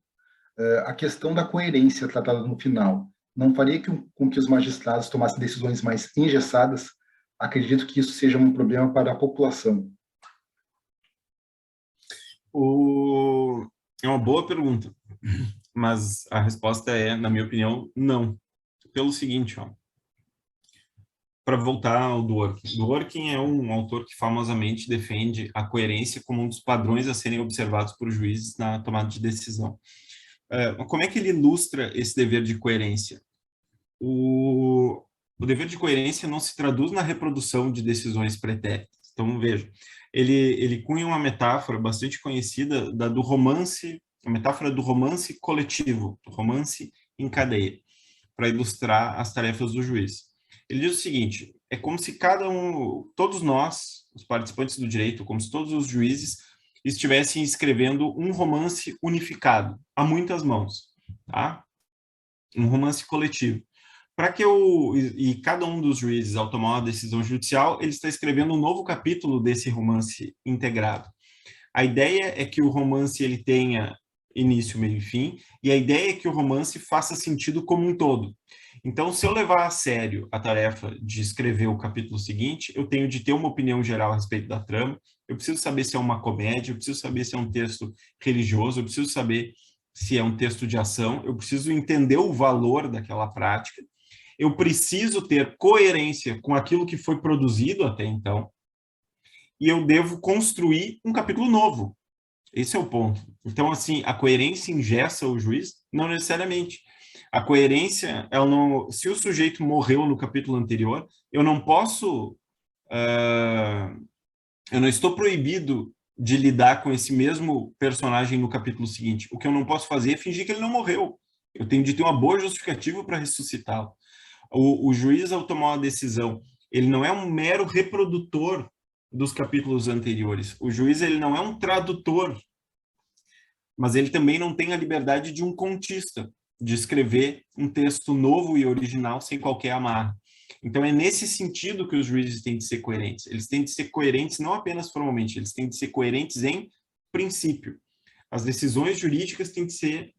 A questão da coerência tratada no final não faria com que os magistrados tomassem decisões mais engessadas? Acredito que isso seja um problema para a população. É uma boa pergunta, mas a resposta é, na minha opinião, não. Pelo seguinte, para voltar ao Dworkin. Dworkin é um autor que famosamente defende a coerência como um dos padrões a serem observados por juízes na tomada de decisão. Como é que ele ilustra esse dever de coerência? O dever de coerência não se traduz na reprodução de decisões pretéritas. Então, veja, ele cunha uma metáfora bastante conhecida do romance, a metáfora do romance coletivo, do romance em cadeia, para ilustrar as tarefas do juiz. Ele diz o seguinte: é como se todos nós, os participantes do direito, como se todos os juízes estivessem escrevendo um romance unificado, a muitas mãos, tá? Um romance coletivo. E cada um dos juízes, ao tomar uma decisão judicial, ele está escrevendo um novo capítulo desse romance integrado. A ideia é que o romance ele tenha início, meio e fim, e a ideia é que o romance faça sentido como um todo. Então, se eu levar a sério a tarefa de escrever o capítulo seguinte, eu tenho de ter uma opinião geral a respeito da trama, eu preciso saber se é uma comédia, eu preciso saber se é um texto religioso, eu preciso saber se é um texto de ação, eu preciso entender o valor daquela prática, eu preciso ter coerência com aquilo que foi produzido até então, e eu devo construir um capítulo novo. Esse é o ponto. Então, assim, a coerência engessa o juiz? Não necessariamente. A coerência, se o sujeito morreu no capítulo anterior, eu não estou proibido de lidar com esse mesmo personagem no capítulo seguinte. O que eu não posso fazer é fingir que ele não morreu. Eu tenho de ter uma boa justificativa para ressuscitá-lo. O juiz, ao tomar uma decisão, ele não é um mero reprodutor dos capítulos anteriores. O juiz, ele não é um tradutor, mas ele também não tem a liberdade de um contista, de escrever um texto novo e original sem qualquer amarra. Então, é nesse sentido que os juízes têm de ser coerentes. Eles têm de ser coerentes não apenas formalmente, eles têm de ser coerentes em princípio. As decisões jurídicas têm de ser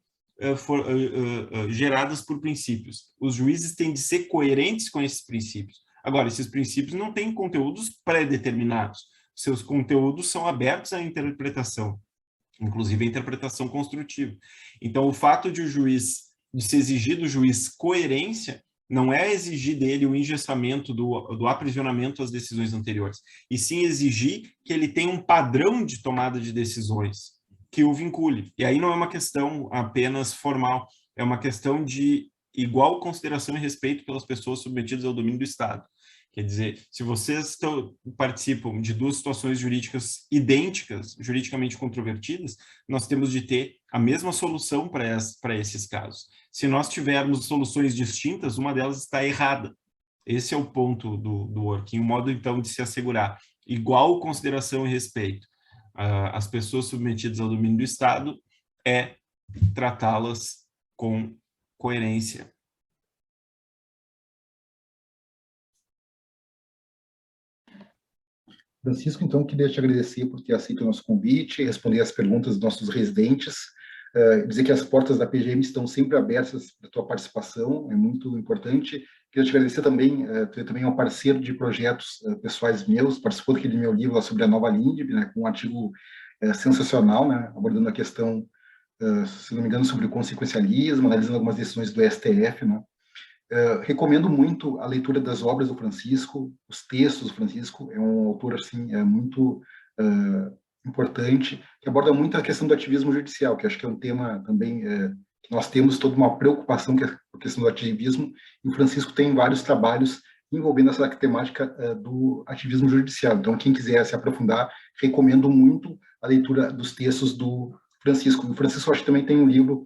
geradas por princípios. Os juízes têm de ser coerentes com esses princípios. Agora, esses princípios não têm conteúdos pré-determinados. Seus conteúdos são abertos à interpretação. inclusive a interpretação construtiva. Então, o fato de se exigir do juiz coerência, não é exigir dele o engessamento do aprisionamento às decisões anteriores, e sim exigir que ele tenha um padrão de tomada de decisões que o vincule. E aí não é uma questão apenas formal, é uma questão de igual consideração e respeito pelas pessoas submetidas ao domínio do Estado. Quer dizer, se vocês participam de duas situações jurídicas idênticas, juridicamente controvertidas, nós temos de ter a mesma solução para esses casos. Se nós tivermos soluções distintas, uma delas está errada. Esse é o ponto do working, o modo, então, de se assegurar igual consideração e respeito às pessoas submetidas ao domínio do Estado é tratá-las com coerência. Francisco, então, queria te agradecer por ter aceito o nosso convite, responder as perguntas dos nossos residentes, dizer que as portas da PGM estão sempre abertas para a tua participação, é muito importante. Queria te agradecer também, tu também é um parceiro de projetos pessoais meus, participou daquele meu livro lá sobre a nova LINDB, né, com um artigo sensacional, né, abordando a questão, se não me engano, sobre o consequencialismo, analisando algumas decisões do STF, né. Recomendo muito a leitura das obras do Francisco, os textos do Francisco, é um autor assim, muito importante, que aborda muito a questão do ativismo judicial, que acho que é um tema também que nós temos toda uma preocupação com a questão do ativismo, e o Francisco tem vários trabalhos envolvendo essa temática do ativismo judicial. Então, quem quiser se aprofundar, recomendo muito a leitura dos textos do Francisco. O Francisco, acho que também tem um livro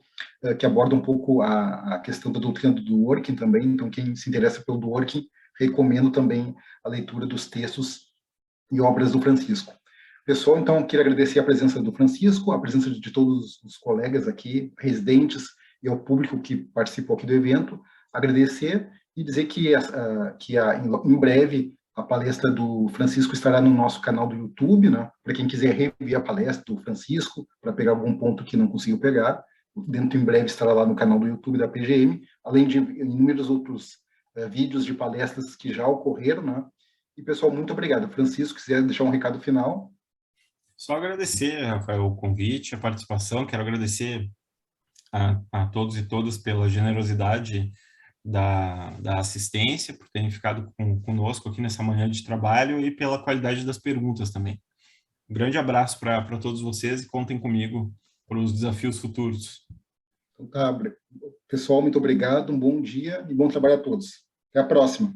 que aborda um pouco a questão da doutrina do working também, então quem se interessa pelo do working, recomendo também a leitura dos textos e obras do Francisco. Pessoal, então, queria agradecer a presença do Francisco, a presença de todos os colegas aqui, residentes e ao público que participou aqui do evento, agradecer e dizer que em breve a palestra do Francisco estará no nosso canal do YouTube, né? Para quem quiser rever a palestra do Francisco, para pegar algum ponto que não conseguiu pegar, dentro em breve estará lá no canal do YouTube da PGM, além de inúmeros outros vídeos de palestras que já ocorreram, né? E, pessoal, muito obrigado. Francisco, quiser deixar um recado final? Só agradecer, Rafael, o convite, a participação, quero agradecer a todos e todas pela generosidade da assistência, por terem ficado conosco aqui nessa manhã de trabalho e pela qualidade das perguntas também. Um grande abraço para todos vocês e contem comigo para os desafios futuros. Então, tá, pessoal, muito obrigado, um bom dia e bom trabalho a todos. Até a próxima.